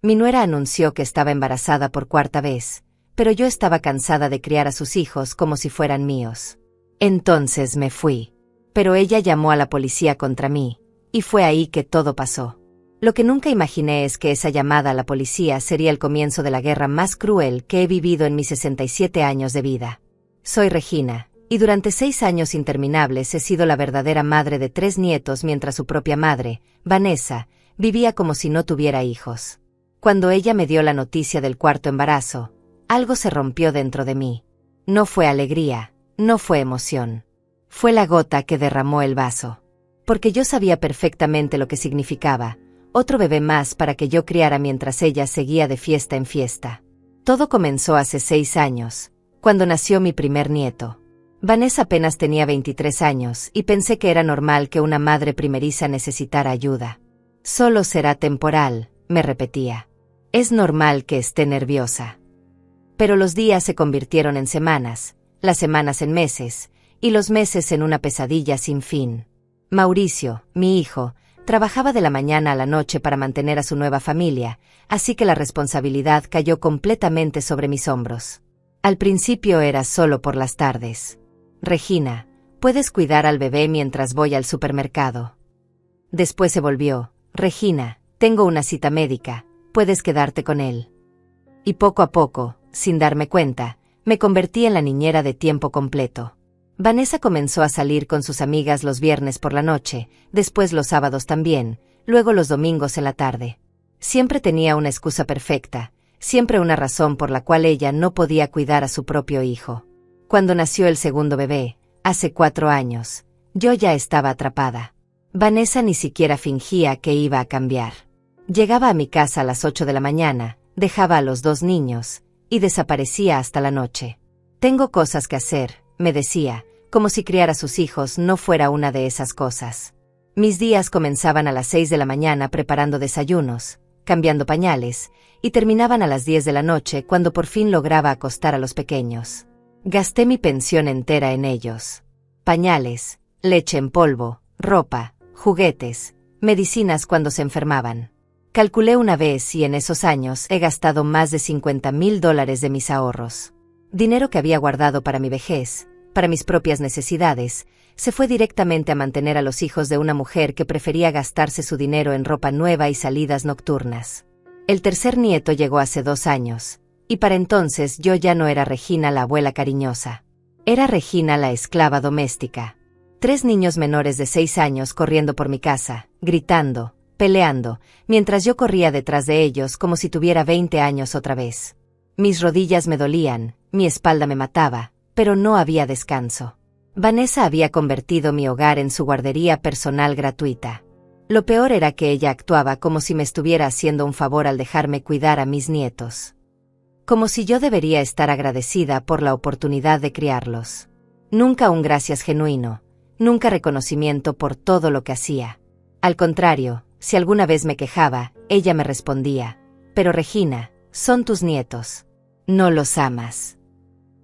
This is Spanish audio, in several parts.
Mi nuera anunció que estaba embarazada por cuarta vez, pero yo estaba cansada de criar a sus hijos como si fueran míos. Entonces me fui. Pero ella llamó a la policía contra mí, y fue ahí que todo pasó. Lo que nunca imaginé es que esa llamada a la policía sería el comienzo de la guerra más cruel que he vivido en mis 67 años de vida. Soy Regina, y durante 6 años interminables he sido la verdadera madre de 3 nietos mientras su propia madre, Vanessa, vivía como si no tuviera hijos. Cuando ella me dio la noticia del cuarto embarazo, algo se rompió dentro de mí. No fue alegría, no fue emoción. Fue la gota que derramó el vaso. Porque yo sabía perfectamente lo que significaba, otro bebé más para que yo criara mientras ella seguía de fiesta en fiesta. Todo comenzó hace 6 años, cuando nació mi primer nieto. Vanessa apenas tenía 23 años y pensé que era normal que una madre primeriza necesitara ayuda. Solo será temporal, me repetía. Es normal que esté nerviosa. Pero los días se convirtieron en semanas, las semanas en meses, y los meses en una pesadilla sin fin. Mauricio, mi hijo, trabajaba de la mañana a la noche para mantener a su nueva familia, así que la responsabilidad cayó completamente sobre mis hombros. Al principio era solo por las tardes. Regina, ¿puedes cuidar al bebé mientras voy al supermercado? Después se volvió, Regina, tengo una cita médica, puedes quedarte con él. Y poco a poco, sin darme cuenta, me convertí en la niñera de tiempo completo. Vanessa comenzó a salir con sus amigas los viernes por la noche, después los sábados también, luego los domingos en la tarde. Siempre tenía una excusa perfecta, siempre una razón por la cual ella no podía cuidar a su propio hijo. Cuando nació el segundo bebé, hace 4 años, yo ya estaba atrapada. Vanessa ni siquiera fingía que iba a cambiar. Llegaba a mi casa a las 8 de la mañana, dejaba a los 2 niños, y desaparecía hasta la noche. Tengo cosas que hacer, me decía, como si criar a sus hijos no fuera una de esas cosas. Mis días comenzaban a las 6 de la mañana preparando desayunos, cambiando pañales, y terminaban a las 10 de la noche cuando por fin lograba acostar a los pequeños. Gasté mi pensión entera en ellos. Pañales, leche en polvo, ropa, juguetes, medicinas cuando se enfermaban. Calculé una vez y en esos años he gastado más de $50,000 de mis ahorros. Dinero que había guardado para mi vejez, para mis propias necesidades, se fue directamente a mantener a los hijos de una mujer que prefería gastarse su dinero en ropa nueva y salidas nocturnas. El tercer nieto llegó hace 2 años, y para entonces yo ya no era Regina la abuela cariñosa. Era Regina la esclava doméstica. 3 niños menores de 6 años corriendo por mi casa, gritando, peleando, mientras yo corría detrás de ellos como si tuviera 20 años otra vez. Mis rodillas me dolían, mi espalda me mataba, pero no había descanso. Vanessa había convertido mi hogar en su guardería personal gratuita. Lo peor era que ella actuaba como si me estuviera haciendo un favor al dejarme cuidar a mis nietos. Como si yo debería estar agradecida por la oportunidad de criarlos. Nunca un gracias genuino, nunca reconocimiento por todo lo que hacía. Al contrario, si alguna vez me quejaba, ella me respondía, «Pero Regina, son tus nietos. No los amas».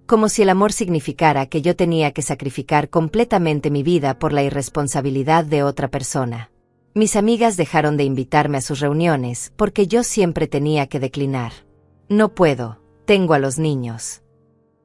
Como si el amor significara que yo tenía que sacrificar completamente mi vida por la irresponsabilidad de otra persona. Mis amigas dejaron de invitarme a sus reuniones porque yo siempre tenía que declinar. No puedo, tengo a los niños.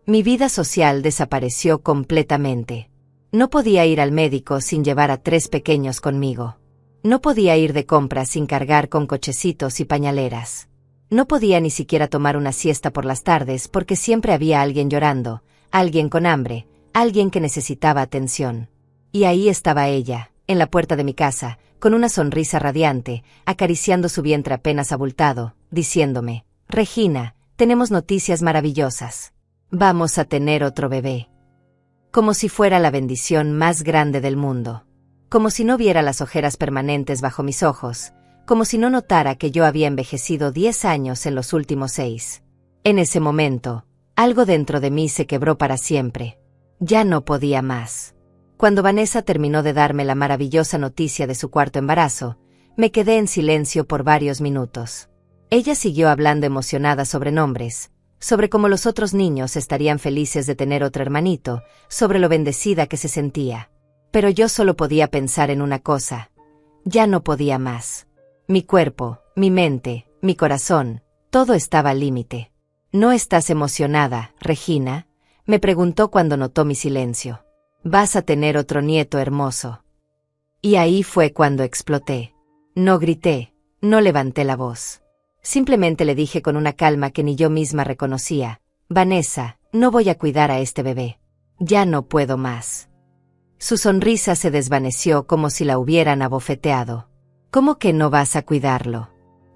Mi vida social desapareció completamente. No podía ir al médico sin llevar a 3 pequeños conmigo. No podía ir de compras sin cargar con cochecitos y pañaleras. No podía ni siquiera tomar una siesta por las tardes porque siempre había alguien llorando, alguien con hambre, alguien que necesitaba atención. Y ahí estaba ella, en la puerta de mi casa, con una sonrisa radiante, acariciando su vientre apenas abultado, diciéndome, «Regina, tenemos noticias maravillosas. Vamos a tener otro bebé». Como si fuera la bendición más grande del mundo. Como si no viera las ojeras permanentes bajo mis ojos, como si no notara que yo había envejecido 10 años en los últimos 6. En ese momento, algo dentro de mí se quebró para siempre. Ya no podía más. Cuando Vanessa terminó de darme la maravillosa noticia de su cuarto embarazo, me quedé en silencio por varios minutos. Ella siguió hablando emocionada sobre nombres, sobre cómo los otros niños estarían felices de tener otro hermanito, sobre lo bendecida que se sentía. Pero yo solo podía pensar en una cosa. Ya no podía más. Mi cuerpo, mi mente, Mi corazón, todo estaba al límite. ¿No estás emocionada, Regina?, me preguntó cuando notó mi silencio. Vas a tener otro nieto hermoso. Y ahí fue cuando exploté. No grité, no levanté la voz. Simplemente le dije con una calma que ni yo misma reconocía: Vanessa, no voy a cuidar a este bebé. Ya no puedo más. Su sonrisa se desvaneció como si la hubieran abofeteado. ¿Cómo que no vas a cuidarlo?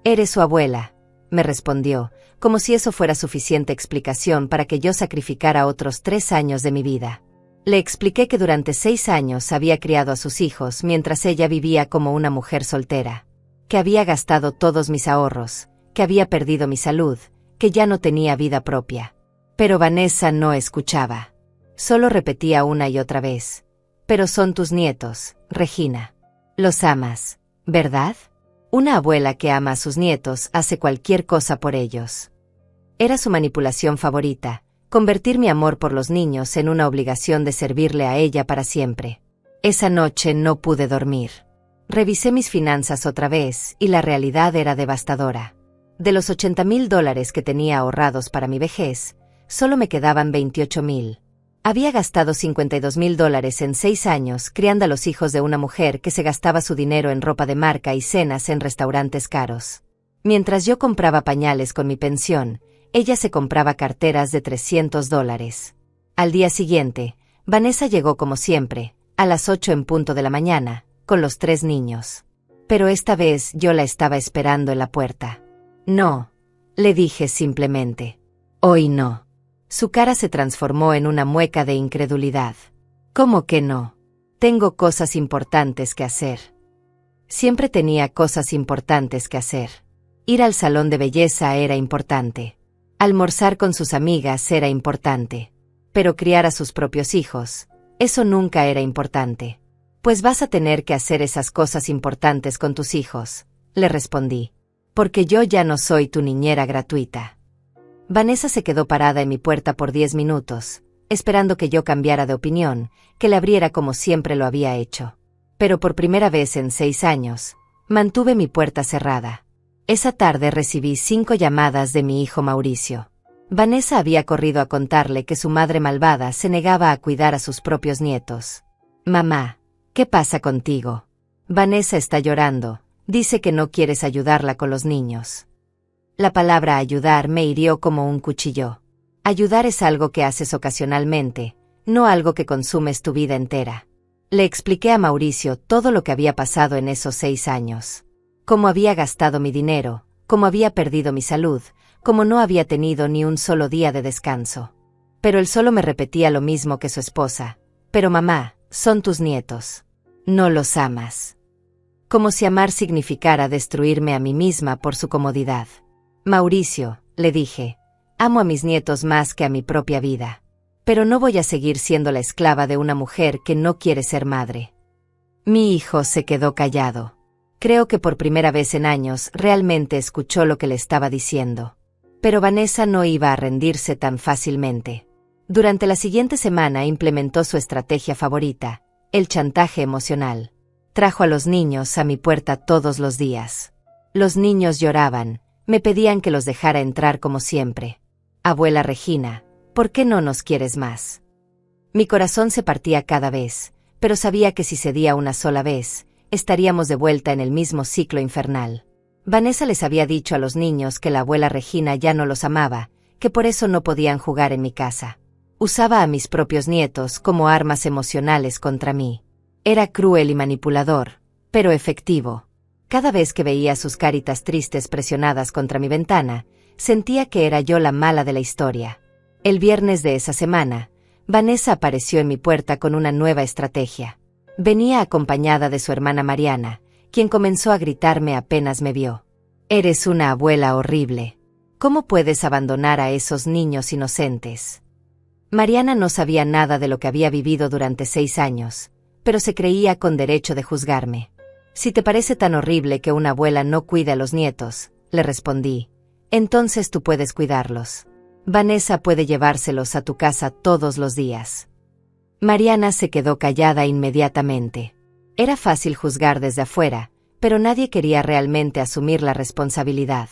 Eres su abuela, me respondió, como si eso fuera suficiente explicación para que yo sacrificara otros 3 años de mi vida. Le expliqué que durante 6 años había criado a sus hijos mientras ella vivía como una mujer soltera, que había gastado todos mis ahorros, que había perdido mi salud, que ya no tenía vida propia. Pero Vanessa no escuchaba. Solo repetía una y otra vez: pero son tus nietos, Regina. Los amas, ¿verdad? Una abuela que ama a sus nietos hace cualquier cosa por ellos. Era su manipulación favorita, convertir mi amor por los niños en una obligación de servirle a ella para siempre. Esa noche no pude dormir. Revisé mis finanzas otra vez y la realidad era devastadora. De los $80,000 que tenía ahorrados para mi vejez, solo me quedaban $28,000. Había gastado $52,000 en 6 años criando a los hijos de una mujer que se gastaba su dinero en ropa de marca y cenas en restaurantes caros. Mientras yo compraba pañales con mi pensión, ella se compraba carteras de $300. Al día siguiente, Vanessa llegó como siempre, a las 8 en punto de la mañana, con los 3 niños. Pero esta vez yo la estaba esperando en la puerta. No, le dije simplemente. Hoy no. Su cara se transformó en una mueca de incredulidad. ¿Cómo que no? Tengo cosas importantes que hacer. Siempre tenía cosas importantes que hacer. Ir al salón de belleza era importante. Almorzar con sus amigas era importante. Pero criar a sus propios hijos, eso nunca era importante. Pues vas a tener que hacer esas cosas importantes con tus hijos, le respondí. Porque yo ya no soy tu niñera gratuita. Vanessa se quedó parada en mi puerta por 10 minutos, esperando que yo cambiara de opinión, que le abriera como siempre lo había hecho. Pero por primera vez en 6 años, mantuve mi puerta cerrada. Esa tarde recibí 5 llamadas de mi hijo Mauricio. Vanessa había corrido a contarle que su madre malvada se negaba a cuidar a sus propios nietos. Mamá, ¿qué pasa contigo? Vanessa está llorando, dice que no quieres ayudarla con los niños. La palabra ayudar me hirió como un cuchillo. Ayudar es algo que haces ocasionalmente, no algo que consumes tu vida entera. Le expliqué a Mauricio todo lo que había pasado en esos 6 años. Cómo había gastado mi dinero, cómo había perdido mi salud, cómo no había tenido ni un solo día de descanso. Pero él solo me repetía lo mismo que su esposa. Pero mamá, son tus nietos. No los amas. Como si amar significara destruirme a mí misma por su comodidad. Mauricio, le dije, amo a mis nietos más que a mi propia vida. Pero no voy a seguir siendo la esclava de una mujer que no quiere ser madre. Mi hijo se quedó callado. Creo que por primera vez en años realmente escuchó lo que le estaba diciendo. Pero Vanessa no iba a rendirse tan fácilmente. Durante la siguiente semana implementó su estrategia favorita, el chantaje emocional. Trajo a los niños a mi puerta todos los días. Los niños lloraban. Me pedían que los dejara entrar como siempre. Abuela Regina, ¿por qué no nos quieres más? Mi corazón se partía cada vez, pero sabía que si cedía una sola vez, estaríamos de vuelta en el mismo ciclo infernal. Vanessa les había dicho a los niños que la abuela Regina ya no los amaba, que por eso no podían jugar en mi casa. Usaba a mis propios nietos como armas emocionales contra mí. Era cruel y manipulador, pero efectivo. Cada vez que veía sus caritas tristes presionadas contra mi ventana, sentía que era yo la mala de la historia. El viernes de esa semana, Vanessa apareció en mi puerta con una nueva estrategia. Venía acompañada de su hermana Mariana, quien comenzó a gritarme apenas me vio. Eres una abuela horrible. ¿Cómo puedes abandonar a esos niños inocentes? Mariana no sabía nada de lo que había vivido durante 6 años, pero se creía con derecho de juzgarme. Si te parece tan horrible que una abuela no cuide a los nietos, le respondí, entonces tú puedes cuidarlos. Vanessa puede llevárselos a tu casa todos los días. Mariana se quedó callada inmediatamente. Era fácil juzgar desde afuera, pero nadie quería realmente asumir la responsabilidad.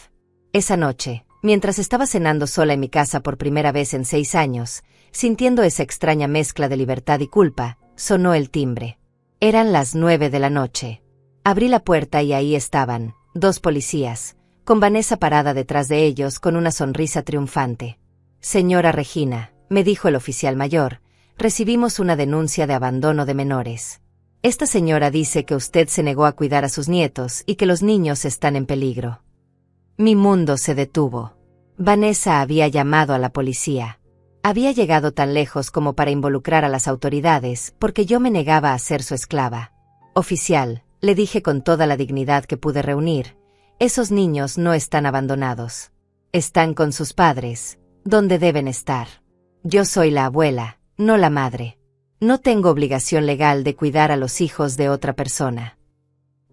Esa noche, mientras estaba cenando sola en mi casa por primera vez en 6 años, sintiendo esa extraña mezcla de libertad y culpa, sonó el timbre. Eran las 9 de la noche. Abrí la puerta y ahí estaban, 2 policías, con Vanessa parada detrás de ellos con una sonrisa triunfante. Señora Regina, me dijo el oficial mayor, recibimos una denuncia de abandono de menores. Esta señora dice que usted se negó a cuidar a sus nietos y que los niños están en peligro. Mi mundo se detuvo. Vanessa había llamado a la policía. Había llegado tan lejos como para involucrar a las autoridades porque yo me negaba a ser su esclava. Oficial, le dije con toda la dignidad que pude reunir, esos niños no están abandonados. Están con sus padres, donde deben estar. Yo soy la abuela, no la madre. No tengo obligación legal de cuidar a los hijos de otra persona.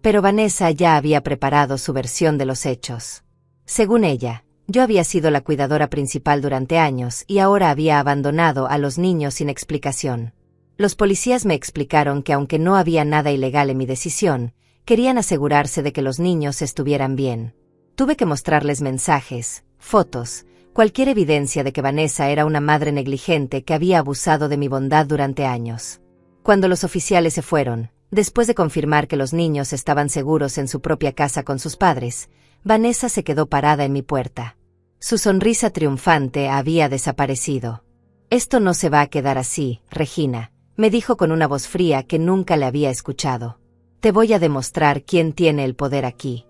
Pero Vanessa ya había preparado su versión de los hechos. Según ella, yo había sido la cuidadora principal durante años y ahora había abandonado a los niños sin explicación. Los policías me explicaron que aunque no había nada ilegal en mi decisión, querían asegurarse de que los niños estuvieran bien. Tuve que mostrarles mensajes, fotos, cualquier evidencia de que Vanessa era una madre negligente que había abusado de mi bondad durante años. Cuando los oficiales se fueron, después de confirmar que los niños estaban seguros en su propia casa con sus padres, Vanessa se quedó parada en mi puerta. Su sonrisa triunfante había desaparecido. Esto no se va a quedar así, Regina, me dijo con una voz fría que nunca le había escuchado. Te voy a demostrar quién tiene el poder aquí.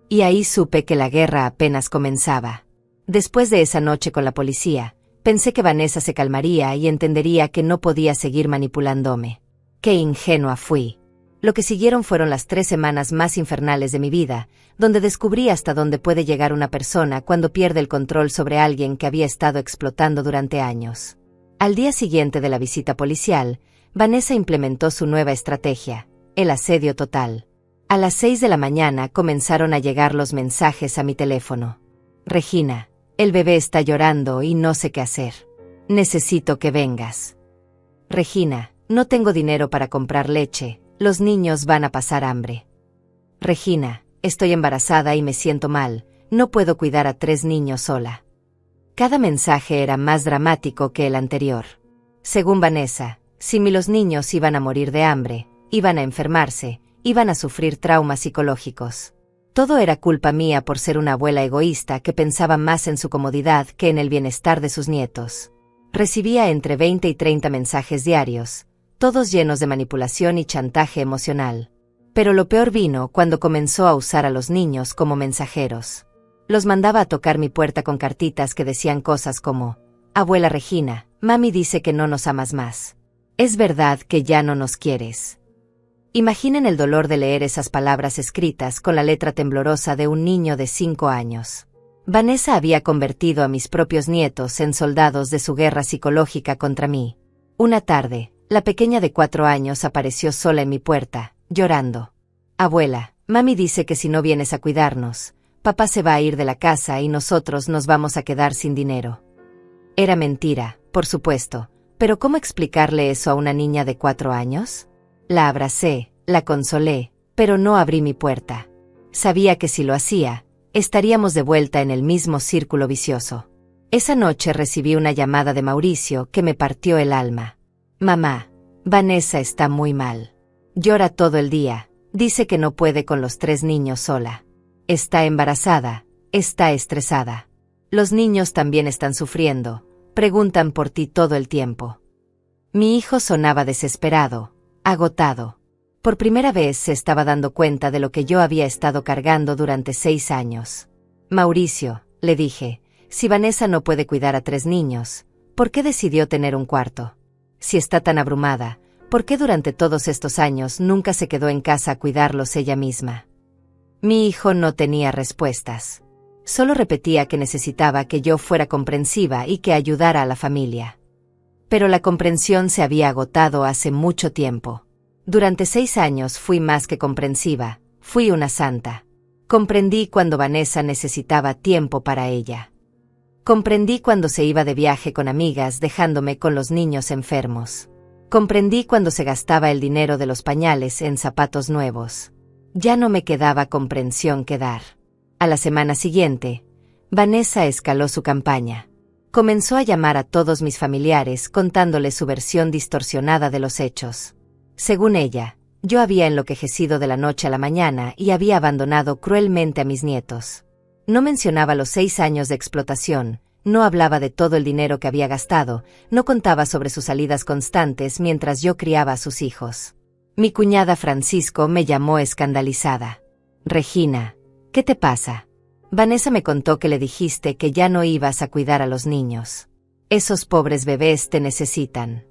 Y ahí supe que la guerra apenas comenzaba. Después de esa noche con la policía, pensé que Vanessa se calmaría y entendería que no podía seguir manipulándome. Qué ingenua fui. Lo que siguieron fueron las 3 semanas más infernales de mi vida, donde descubrí hasta dónde puede llegar una persona cuando pierde el control sobre alguien que había estado explotando durante años. Al día siguiente de la visita policial, Vanessa implementó su nueva estrategia, el asedio total. A las 6 de la mañana comenzaron a llegar los mensajes a mi teléfono. Regina, el bebé está llorando y no sé qué hacer. Necesito que vengas. Regina, no tengo dinero para comprar leche, los niños van a pasar hambre. Regina, estoy embarazada y me siento mal, no puedo cuidar a 3 niños sola. Cada mensaje era más dramático que el anterior. Según Vanessa, si los niños iban a morir de hambre, iban a enfermarse, iban a sufrir traumas psicológicos. Todo era culpa mía por ser una abuela egoísta que pensaba más en su comodidad que en el bienestar de sus nietos. Recibía entre 20 y 30 mensajes diarios, todos llenos de manipulación y chantaje emocional. Pero lo peor vino cuando comenzó a usar a los niños como mensajeros. Los mandaba a tocar mi puerta con cartitas que decían cosas como: Abuela Regina, mami dice que no nos amas más. Es verdad que ya no nos quieres. Imaginen el dolor de leer esas palabras escritas con la letra temblorosa de un niño de 5 años. Vanessa había convertido a mis propios nietos en soldados de su guerra psicológica contra mí. Una tarde, la pequeña de 4 años apareció sola en mi puerta, llorando. Abuela, mami dice que si no vienes a cuidarnos, papá se va a ir de la casa y nosotros nos vamos a quedar sin dinero. Era mentira, por supuesto, pero ¿cómo explicarle eso a una niña de 4 años? La abracé, la consolé, pero no abrí mi puerta. Sabía que si lo hacía, estaríamos de vuelta en el mismo círculo vicioso. Esa noche recibí una llamada de Mauricio que me partió el alma. Mamá, Vanessa está muy mal. Llora todo el día, dice que no puede con los 3 niños sola. Está embarazada, está estresada. Los niños también están sufriendo, preguntan por ti todo el tiempo. Mi hijo sonaba desesperado, agotado. Por primera vez se estaba dando cuenta de lo que yo había estado cargando durante 6 años. Mauricio, le dije, si Vanessa no puede cuidar a 3 niños, ¿por qué decidió tener un cuarto? Si está tan abrumada, ¿por qué durante todos estos años nunca se quedó en casa a cuidarlos ella misma? Mi hijo no tenía respuestas. Solo repetía que necesitaba que yo fuera comprensiva y que ayudara a la familia. Pero la comprensión se había agotado hace mucho tiempo. Durante 6 años fui más que comprensiva, fui una santa. Comprendí cuando Vanessa necesitaba tiempo para ella. Comprendí cuando se iba de viaje con amigas dejándome con los niños enfermos. Comprendí cuando se gastaba el dinero de los pañales en zapatos nuevos. Ya no me quedaba comprensión que dar. A la semana siguiente, Vanessa escaló su campaña. Comenzó a llamar a todos mis familiares contándoles su versión distorsionada de los hechos. Según ella, yo había enloquecido de la noche a la mañana y había abandonado cruelmente a mis nietos. No mencionaba los 6 años de explotación, no hablaba de todo el dinero que había gastado, no contaba sobre sus salidas constantes mientras yo criaba a sus hijos. Mi cuñada Francisco me llamó escandalizada. Regina, ¿qué te pasa? Vanessa me contó que le dijiste que ya no ibas a cuidar a los niños. Esos pobres bebés te necesitan.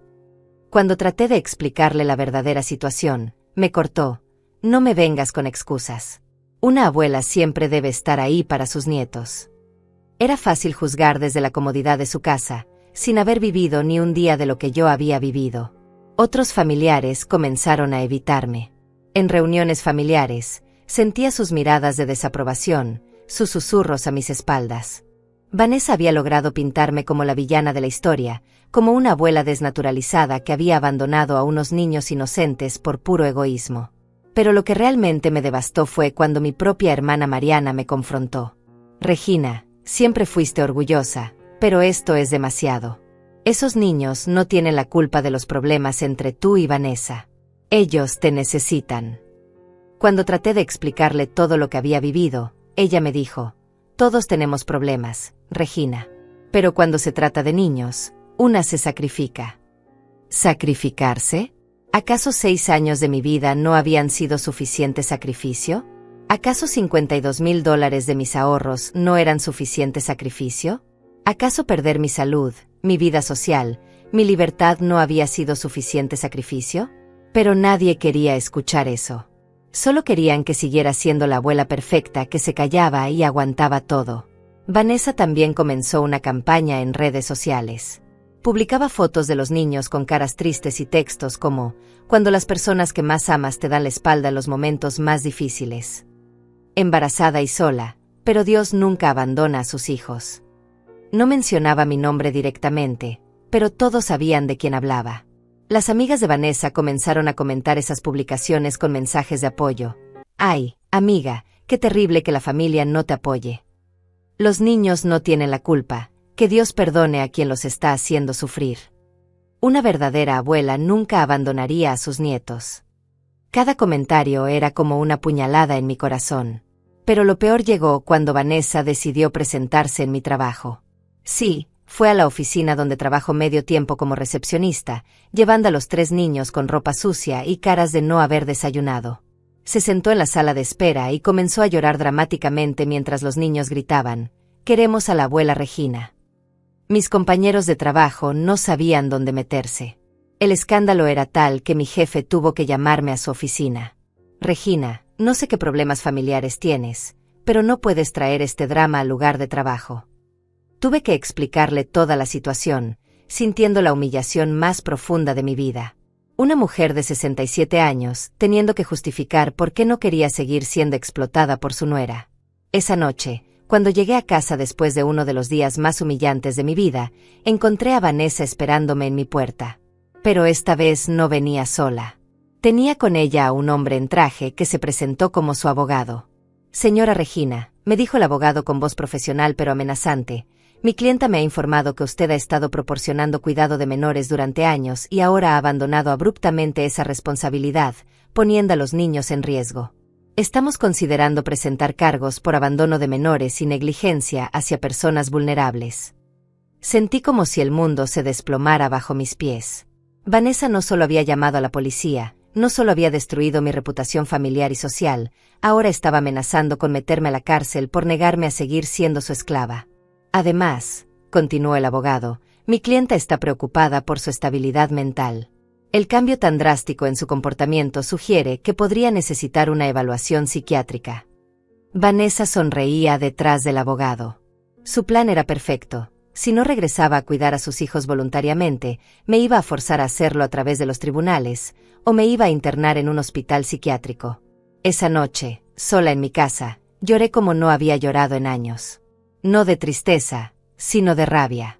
Cuando traté de explicarle la verdadera situación, me cortó. No me vengas con excusas. Una abuela siempre debe estar ahí para sus nietos. Era fácil juzgar desde la comodidad de su casa, sin haber vivido ni un día de lo que yo había vivido. Otros familiares comenzaron a evitarme. En reuniones familiares, sentía sus miradas de desaprobación, sus susurros a mis espaldas. Vanessa había logrado pintarme como la villana de la historia, como una abuela desnaturalizada que había abandonado a unos niños inocentes por puro egoísmo. Pero lo que realmente me devastó fue cuando mi propia hermana Mariana me confrontó. Regina, siempre fuiste orgullosa, pero esto es demasiado. Esos niños no tienen la culpa de los problemas entre tú y Vanessa. Ellos te necesitan. Cuando traté de explicarle todo lo que había vivido, ella me dijo, todos tenemos problemas, Regina. Pero cuando se trata de niños, una se sacrifica. ¿Sacrificarse? ¿Acaso 6 años de mi vida no habían sido suficiente sacrificio? ¿Acaso $52,000 de mis ahorros no eran suficiente sacrificio? ¿Acaso perder mi salud, mi vida social, mi libertad no había sido suficiente sacrificio? Pero nadie quería escuchar eso. Solo querían que siguiera siendo la abuela perfecta que se callaba y aguantaba todo. Vanessa también comenzó una campaña en redes sociales. Publicaba fotos de los niños con caras tristes y textos como, cuando las personas que más amas te dan la espalda en los momentos más difíciles. Embarazada y sola, pero Dios nunca abandona a sus hijos. No mencionaba mi nombre directamente, pero todos sabían de quién hablaba. Las amigas de Vanessa comenzaron a comentar esas publicaciones con mensajes de apoyo. Ay, amiga, qué terrible que la familia no te apoye. Los niños no tienen la culpa, que Dios perdone a quien los está haciendo sufrir. Una verdadera abuela nunca abandonaría a sus nietos. Cada comentario era como una puñalada en mi corazón. Pero lo peor llegó cuando Vanessa decidió presentarse en mi trabajo. Sí, fue a la oficina donde trabajo medio tiempo como recepcionista, llevando a los 3 niños con ropa sucia y caras de no haber desayunado. Se sentó en la sala de espera y comenzó a llorar dramáticamente mientras los niños gritaban, «Queremos a la abuela Regina». Mis compañeros de trabajo no sabían dónde meterse. El escándalo era tal que mi jefe tuvo que llamarme a su oficina. «Regina, no sé qué problemas familiares tienes, pero no puedes traer este drama al lugar de trabajo». Tuve que explicarle toda la situación, sintiendo la humillación más profunda de mi vida. Una mujer de 67 años, teniendo que justificar por qué no quería seguir siendo explotada por su nuera. Esa noche, cuando llegué a casa después de uno de los días más humillantes de mi vida, encontré a Vanessa esperándome en mi puerta. Pero esta vez no venía sola. Tenía con ella a un hombre en traje que se presentó como su abogado. «Señora Regina», me dijo el abogado con voz profesional pero amenazante, «mi clienta me ha informado que usted ha estado proporcionando cuidado de menores durante años y ahora ha abandonado abruptamente esa responsabilidad, poniendo a los niños en riesgo. Estamos considerando presentar cargos por abandono de menores y negligencia hacia personas vulnerables». Sentí como si el mundo se desplomara bajo mis pies. Vanessa no solo había llamado a la policía, no solo había destruido mi reputación familiar y social, ahora estaba amenazando con meterme a la cárcel por negarme a seguir siendo su esclava. Además, continuó el abogado, mi clienta está preocupada por su estabilidad mental. El cambio tan drástico en su comportamiento sugiere que podría necesitar una evaluación psiquiátrica. Vanessa sonreía detrás del abogado. Su plan era perfecto. Si no regresaba a cuidar a sus hijos voluntariamente, me iba a forzar a hacerlo a través de los tribunales, o me iba a internar en un hospital psiquiátrico. Esa noche, sola en mi casa, lloré como no había llorado en años. No de tristeza, sino de rabia.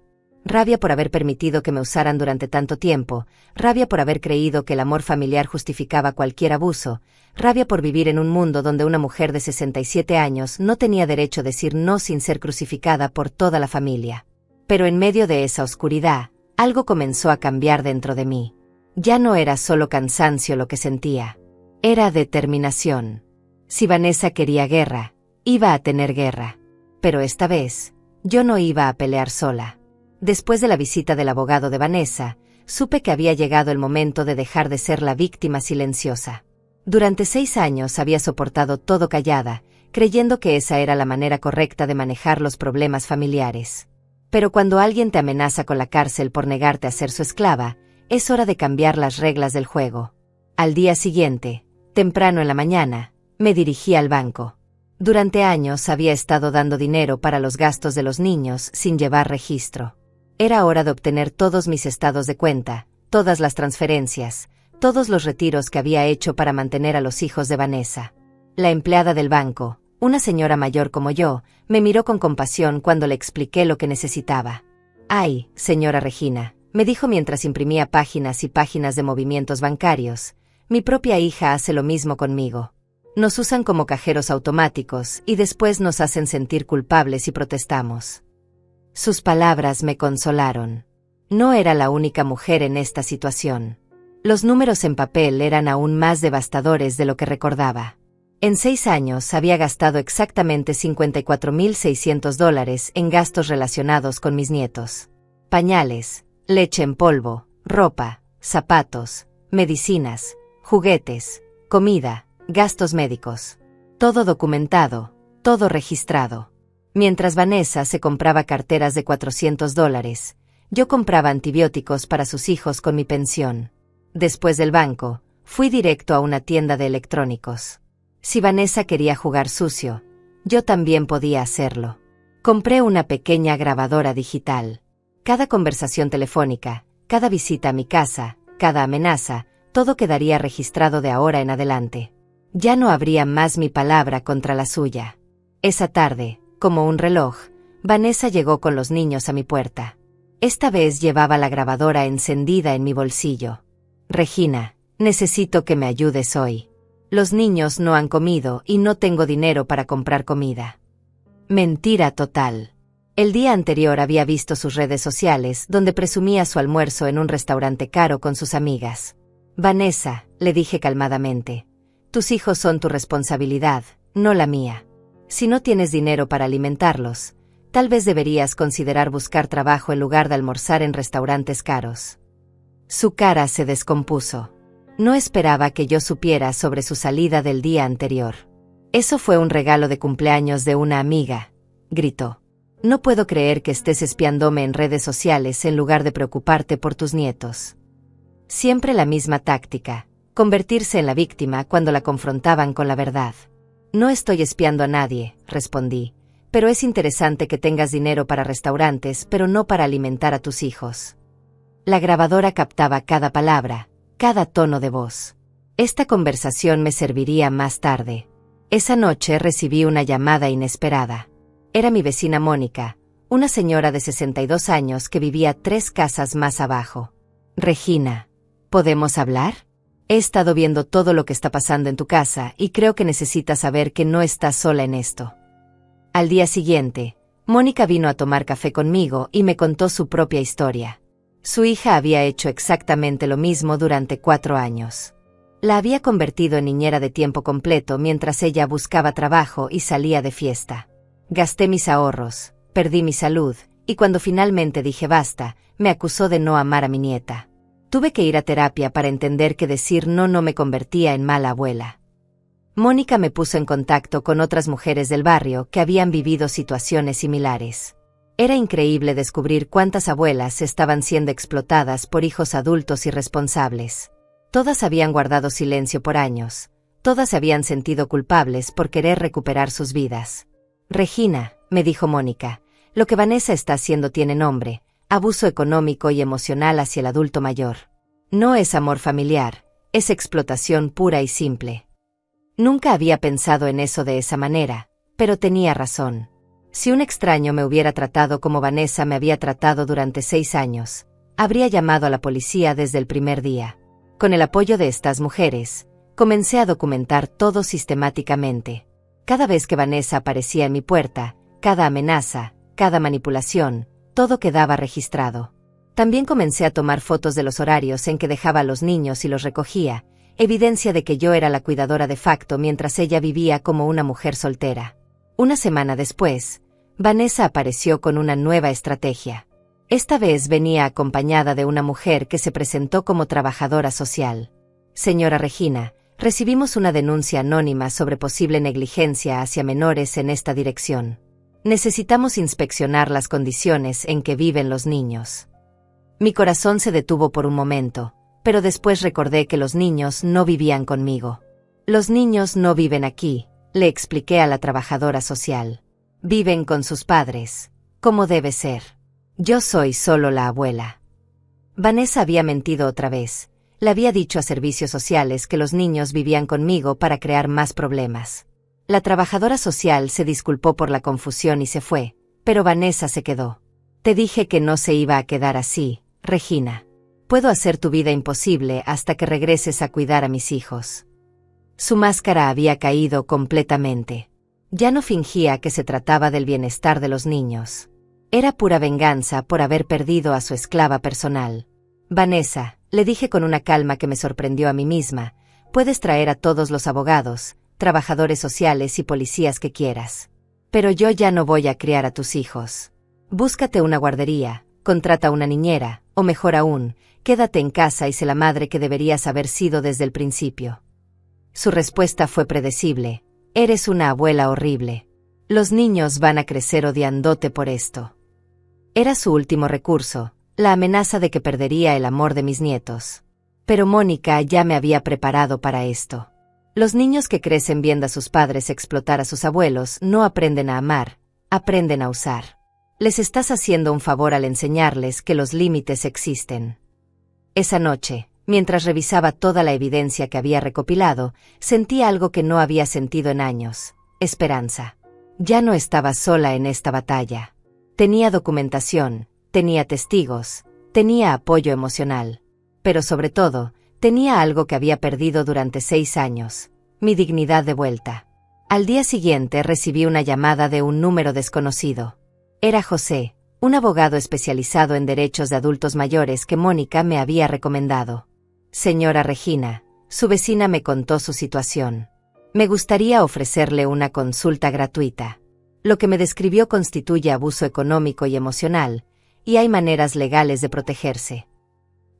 Rabia por haber permitido que me usaran durante tanto tiempo, rabia por haber creído que el amor familiar justificaba cualquier abuso, rabia por vivir en un mundo donde una mujer de 67 años no tenía derecho a decir no sin ser crucificada por toda la familia. Pero en medio de esa oscuridad, algo comenzó a cambiar dentro de mí. Ya no era solo cansancio lo que sentía. Era determinación. Si Vanessa quería guerra, iba a tener guerra. Pero esta vez, yo no iba a pelear sola. Después de la visita del abogado de Vanessa, supe que había llegado el momento de dejar de ser la víctima silenciosa. Durante 6 años había soportado todo callada, creyendo que esa era la manera correcta de manejar los problemas familiares. Pero cuando alguien te amenaza con la cárcel por negarte a ser su esclava, es hora de cambiar las reglas del juego. Al día siguiente, temprano en la mañana, me dirigí al banco. Durante años había estado dando dinero para los gastos de los niños sin llevar registro. Era hora de obtener todos mis estados de cuenta, todas las transferencias, todos los retiros que había hecho para mantener a los hijos de Vanessa. La empleada del banco, una señora mayor como yo, me miró con compasión cuando le expliqué lo que necesitaba. «Ay, señora Regina», me dijo mientras imprimía páginas y páginas de movimientos bancarios, «mi propia hija hace lo mismo conmigo. Nos usan como cajeros automáticos y después nos hacen sentir culpables y protestamos». Sus palabras me consolaron. No era la única mujer en esta situación. Los números en papel eran aún más devastadores de lo que recordaba. En 6 años había gastado exactamente $54,600 en gastos relacionados con mis nietos. Pañales, leche en polvo, ropa, zapatos, medicinas, juguetes, comida, gastos médicos. Todo documentado, todo registrado. Mientras Vanessa se compraba carteras de $400, yo compraba antibióticos para sus hijos con mi pensión. Después del banco, fui directo a una tienda de electrónicos. Si Vanessa quería jugar sucio, yo también podía hacerlo. Compré una pequeña grabadora digital. Cada conversación telefónica, cada visita a mi casa, cada amenaza, todo quedaría registrado de ahora en adelante. Ya no habría más mi palabra contra la suya. Esa tarde, como un reloj, Vanessa llegó con los niños a mi puerta. Esta vez llevaba la grabadora encendida en mi bolsillo. «Regina, necesito que me ayudes hoy. Los niños no han comido y no tengo dinero para comprar comida». Mentira total. El día anterior había visto sus redes sociales donde presumía su almuerzo en un restaurante caro con sus amigas. «Vanessa», le dije calmadamente, «tus hijos son tu responsabilidad, no la mía. Si no tienes dinero para alimentarlos, tal vez deberías considerar buscar trabajo en lugar de almorzar en restaurantes caros». Su cara se descompuso. No esperaba que yo supiera sobre su salida del día anterior. «Eso fue un regalo de cumpleaños de una amiga», gritó. «No puedo creer que estés espiándome en redes sociales en lugar de preocuparte por tus nietos». Siempre la misma táctica, convertirse en la víctima cuando la confrontaban con la verdad. «No estoy espiando a nadie», respondí, «pero es interesante que tengas dinero para restaurantes, pero no para alimentar a tus hijos». La grabadora captaba cada palabra, cada tono de voz. Esta conversación me serviría más tarde. Esa noche recibí una llamada inesperada. Era mi vecina Mónica, una señora de 62 años que vivía 3 casas más abajo. «Regina, ¿podemos hablar? He estado viendo todo lo que está pasando en tu casa y creo que necesitas saber que no estás sola en esto». Al día siguiente, Mónica vino a tomar café conmigo y me contó su propia historia. Su hija había hecho exactamente lo mismo durante 4 años. La había convertido en niñera de tiempo completo mientras ella buscaba trabajo y salía de fiesta. Gasté mis ahorros, perdí mi salud, y cuando finalmente dije basta, me acusó de no amar a mi nieta. Tuve que ir a terapia para entender que decir no me convertía en mala abuela. Mónica me puso en contacto con otras mujeres del barrio que habían vivido situaciones similares. Era increíble descubrir cuántas abuelas estaban siendo explotadas por hijos adultos irresponsables. Todas habían guardado silencio por años. Todas se habían sentido culpables por querer recuperar sus vidas. «Regina», me dijo Mónica, «lo que Vanessa está haciendo tiene nombre: abuso económico y emocional hacia el adulto mayor. No es amor familiar, es explotación pura y simple». Nunca había pensado en eso de esa manera, pero tenía razón. Si un extraño me hubiera tratado como Vanessa me había tratado durante 6 años, habría llamado a la policía desde el primer día. Con el apoyo de estas mujeres, comencé a documentar todo sistemáticamente. Cada vez que Vanessa aparecía en mi puerta, cada amenaza, cada manipulación, todo quedaba registrado. También comencé a tomar fotos de los horarios en que dejaba a los niños y los recogía, evidencia de que yo era la cuidadora de facto mientras ella vivía como una mujer soltera. Una semana después, Vanessa apareció con una nueva estrategia. Esta vez venía acompañada de una mujer que se presentó como trabajadora social. Señora Regina, recibimos una denuncia anónima sobre posible negligencia hacia menores en esta dirección. Necesitamos inspeccionar las condiciones en que viven los niños. Mi corazón se detuvo por un momento, pero después recordé que los niños no vivían conmigo. Los niños no viven aquí, le expliqué a la trabajadora social. Viven con sus padres, como debe ser. Yo soy solo la abuela. Vanessa había mentido otra vez. Le había dicho a servicios sociales que los niños vivían conmigo para crear más problemas. La trabajadora social se disculpó por la confusión y se fue, pero Vanessa se quedó. Te dije que no se iba a quedar así, Regina. Puedo hacer tu vida imposible hasta que regreses a cuidar a mis hijos. Su máscara había caído completamente. Ya no fingía que se trataba del bienestar de los niños. Era pura venganza por haber perdido a su esclava personal. Vanessa, le dije con una calma que me sorprendió a mí misma, puedes traer a todos los abogados, trabajadores sociales y policías que quieras. Pero yo ya no voy a criar a tus hijos. Búscate una guardería, contrata una niñera, o mejor aún, quédate en casa y sé la madre que deberías haber sido desde el principio. Su respuesta fue predecible. Eres una abuela horrible. Los niños van a crecer odiándote por esto. Era su último recurso, la amenaza de que perdería el amor de mis nietos. Pero Mónica ya me había preparado para esto. Los niños que crecen viendo a sus padres explotar a sus abuelos no aprenden a amar, aprenden a usar. Les estás haciendo un favor al enseñarles que los límites existen. Esa noche, mientras revisaba toda la evidencia que había recopilado, sentí algo que no había sentido en años: esperanza. Ya no estaba sola en esta batalla. Tenía documentación, tenía testigos, tenía apoyo emocional. Pero sobre todo, tenía algo que había perdido durante 6 años: mi dignidad de vuelta. Al día siguiente recibí una llamada de un número desconocido. Era José, un abogado especializado en derechos de adultos mayores que Mónica me había recomendado. Señora Regina, su vecina me contó su situación. Me gustaría ofrecerle una consulta gratuita. Lo que me describió constituye abuso económico y emocional, y hay maneras legales de protegerse.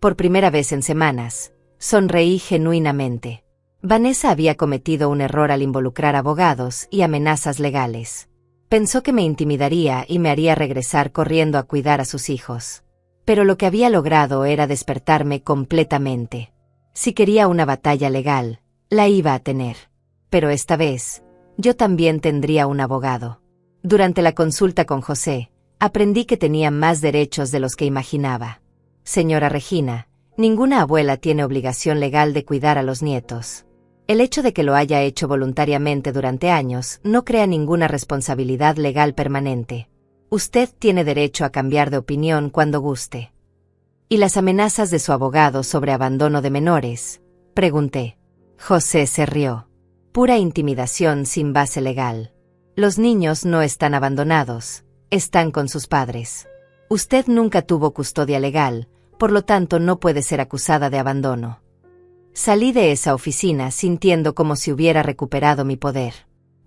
Por primera vez en semanas, sonreí genuinamente. Vanessa había cometido un error al involucrar abogados y amenazas legales. Pensó que me intimidaría y me haría regresar corriendo a cuidar a sus hijos. Pero lo que había logrado era despertarme completamente. Si quería una batalla legal, la iba a tener. Pero esta vez, yo también tendría un abogado. Durante la consulta con José, aprendí que tenía más derechos de los que imaginaba. Señora Regina, ninguna abuela tiene obligación legal de cuidar a los nietos. El hecho de que lo haya hecho voluntariamente durante años no crea ninguna responsabilidad legal permanente. Usted tiene derecho a cambiar de opinión cuando guste. ¿Y las amenazas de su abogado sobre abandono de menores?, pregunté. José se rió. Pura intimidación sin base legal. Los niños no están abandonados, están con sus padres. Usted nunca tuvo custodia legal, por lo tanto no puede ser acusada de abandono. Salí de esa oficina sintiendo como si hubiera recuperado mi poder.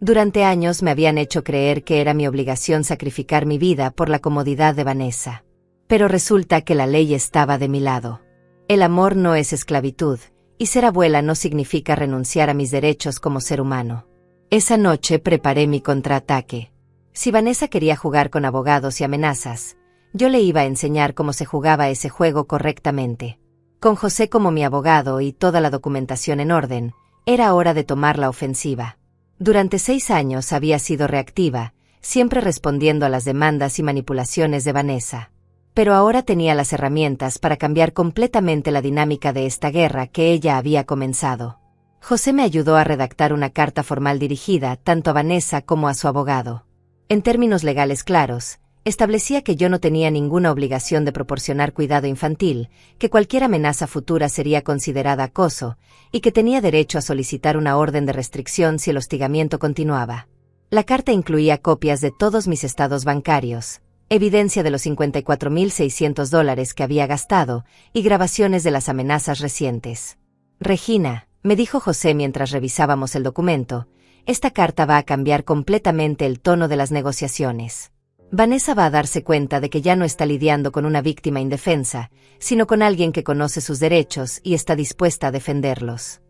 Durante años me habían hecho creer que era mi obligación sacrificar mi vida por la comodidad de Vanessa. Pero resulta que la ley estaba de mi lado. El amor no es esclavitud, y ser abuela no significa renunciar a mis derechos como ser humano. Esa noche preparé mi contraataque. Si Vanessa quería jugar con abogados y amenazas, yo le iba a enseñar cómo se jugaba ese juego correctamente. Con José como mi abogado y toda la documentación en orden, era hora de tomar la ofensiva. Durante 6 años había sido reactiva, siempre respondiendo a las demandas y manipulaciones de Vanessa. Pero ahora tenía las herramientas para cambiar completamente la dinámica de esta guerra que ella había comenzado. José me ayudó a redactar una carta formal dirigida tanto a Vanessa como a su abogado. En términos legales claros, establecía que yo no tenía ninguna obligación de proporcionar cuidado infantil, que cualquier amenaza futura sería considerada acoso, y que tenía derecho a solicitar una orden de restricción si el hostigamiento continuaba. La carta incluía copias de todos mis estados bancarios, evidencia de los $54,600 que había gastado, y grabaciones de las amenazas recientes. Regina, me dijo José mientras revisábamos el documento, esta carta va a cambiar completamente el tono de las negociaciones. Vanessa va a darse cuenta de que ya no está lidiando con una víctima indefensa, sino con alguien que conoce sus derechos y está dispuesta a defenderlos.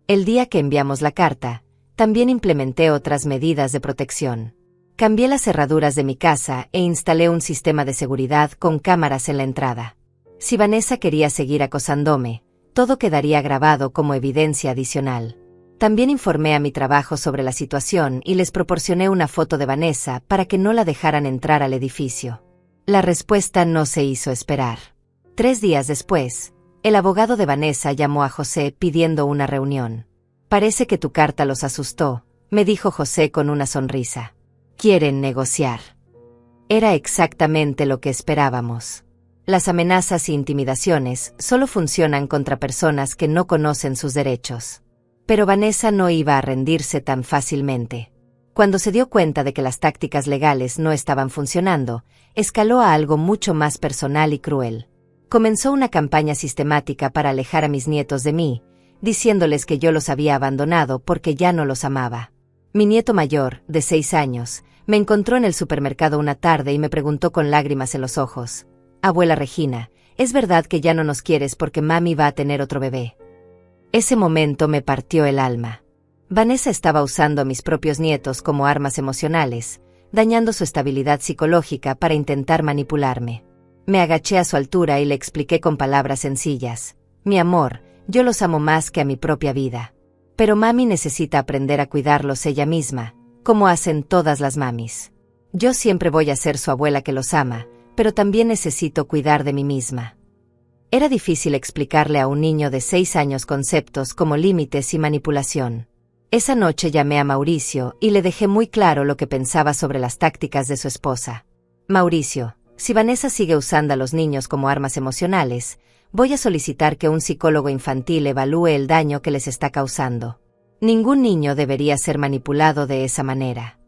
El día que enviamos la carta, también implementé otras medidas de protección. Cambié las cerraduras de mi casa e instalé un sistema de seguridad con cámaras en la entrada. Si Vanessa quería seguir acosándome, todo quedaría grabado como evidencia adicional. También informé a mi trabajo sobre la situación y les proporcioné una foto de Vanessa para que no la dejaran entrar al edificio. La respuesta no se hizo esperar. 3 días después, el abogado de Vanessa llamó a José pidiendo una reunión. Parece que tu carta los asustó, me dijo José con una sonrisa. Quieren negociar. Era exactamente lo que esperábamos. Las amenazas e intimidaciones solo funcionan contra personas que no conocen sus derechos. Pero Vanessa no iba a rendirse tan fácilmente. Cuando se dio cuenta de que las tácticas legales no estaban funcionando, escaló a algo mucho más personal y cruel. Comenzó una campaña sistemática para alejar a mis nietos de mí, diciéndoles que yo los había abandonado porque ya no los amaba. Mi nieto mayor, de 6 años, me encontró en el supermercado una tarde y me preguntó con lágrimas en los ojos: «Abuela Regina, ¿es verdad que ya no nos quieres porque mami va a tener otro bebé?». Ese momento me partió el alma. Vanessa estaba usando a mis propios nietos como armas emocionales, dañando su estabilidad psicológica para intentar manipularme. Me agaché a su altura y le expliqué con palabras sencillas: «Mi amor, yo los amo más que a mi propia vida. Pero mami necesita aprender a cuidarlos ella misma, como hacen todas las mamis. Yo siempre voy a ser su abuela que los ama, pero también necesito cuidar de mí misma». Era difícil explicarle a un niño de 6 años conceptos como límites y manipulación. Esa noche llamé a Mauricio y le dejé muy claro lo que pensaba sobre las tácticas de su esposa. «Mauricio, si Vanessa sigue usando a los niños como armas emocionales, voy a solicitar que un psicólogo infantil evalúe el daño que les está causando. Ningún niño debería ser manipulado de esa manera».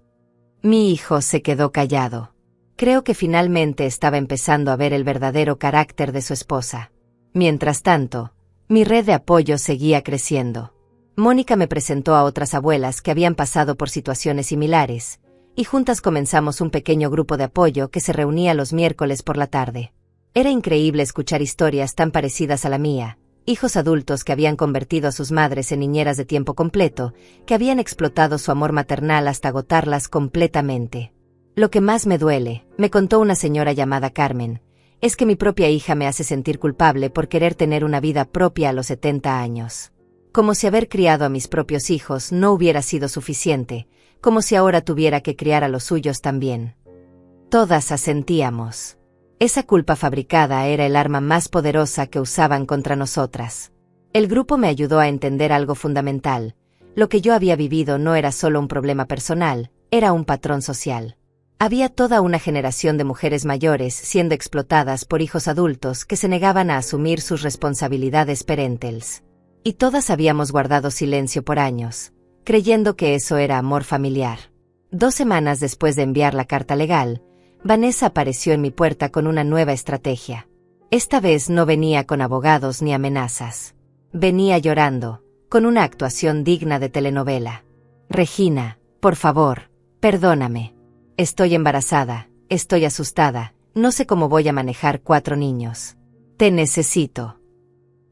Mi hijo se quedó callado. Creo que finalmente estaba empezando a ver el verdadero carácter de su esposa. Mientras tanto, mi red de apoyo seguía creciendo. Mónica me presentó a otras abuelas que habían pasado por situaciones similares, y juntas comenzamos un pequeño grupo de apoyo que se reunía los miércoles por la tarde. Era increíble escuchar historias tan parecidas a la mía, hijos adultos que habían convertido a sus madres en niñeras de tiempo completo, que habían explotado su amor maternal hasta agotarlas completamente. «Lo que más me duele», me contó una señora llamada Carmen, «es que mi propia hija me hace sentir culpable por querer tener una vida propia a los 70 años. Como si haber criado a mis propios hijos no hubiera sido suficiente, como si ahora tuviera que criar a los suyos también». Todas asentíamos. Esa culpa fabricada era el arma más poderosa que usaban contra nosotras. El grupo me ayudó a entender algo fundamental. Lo que yo había vivido no era solo un problema personal, era un patrón social. Había toda una generación de mujeres mayores siendo explotadas por hijos adultos que se negaban a asumir sus responsabilidades parentales. Y todas habíamos guardado silencio por años, creyendo que eso era amor familiar. 2 semanas después de enviar la carta legal, Vanessa apareció en mi puerta con una nueva estrategia. Esta vez no venía con abogados ni amenazas. Venía llorando, con una actuación digna de telenovela. «Regina, por favor, perdóname. Estoy embarazada, estoy asustada, no sé cómo voy a manejar 4 niños. Te necesito».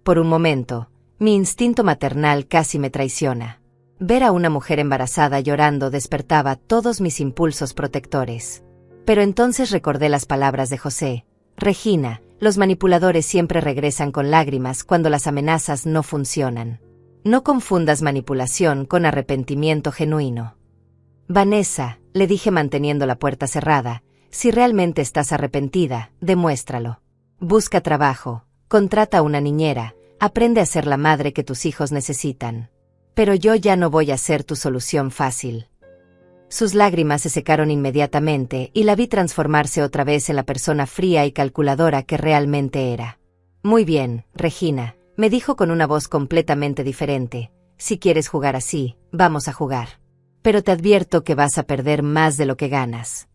Por un momento, mi instinto maternal casi me traiciona. Ver a una mujer embarazada llorando despertaba todos mis impulsos protectores. Pero entonces recordé las palabras de José: «Regina, los manipuladores siempre regresan con lágrimas cuando las amenazas no funcionan. No confundas manipulación con arrepentimiento genuino». «Vanessa», le dije manteniendo la puerta cerrada, «si realmente estás arrepentida, demuéstralo. Busca trabajo, contrata a una niñera, aprende a ser la madre que tus hijos necesitan. Pero yo ya no voy a ser tu solución fácil». Sus lágrimas se secaron inmediatamente y la vi transformarse otra vez en la persona fría y calculadora que realmente era. Muy bien, Regina, me dijo con una voz completamente diferente. Si quieres jugar así, vamos a jugar. Pero te advierto que vas a perder más de lo que ganas.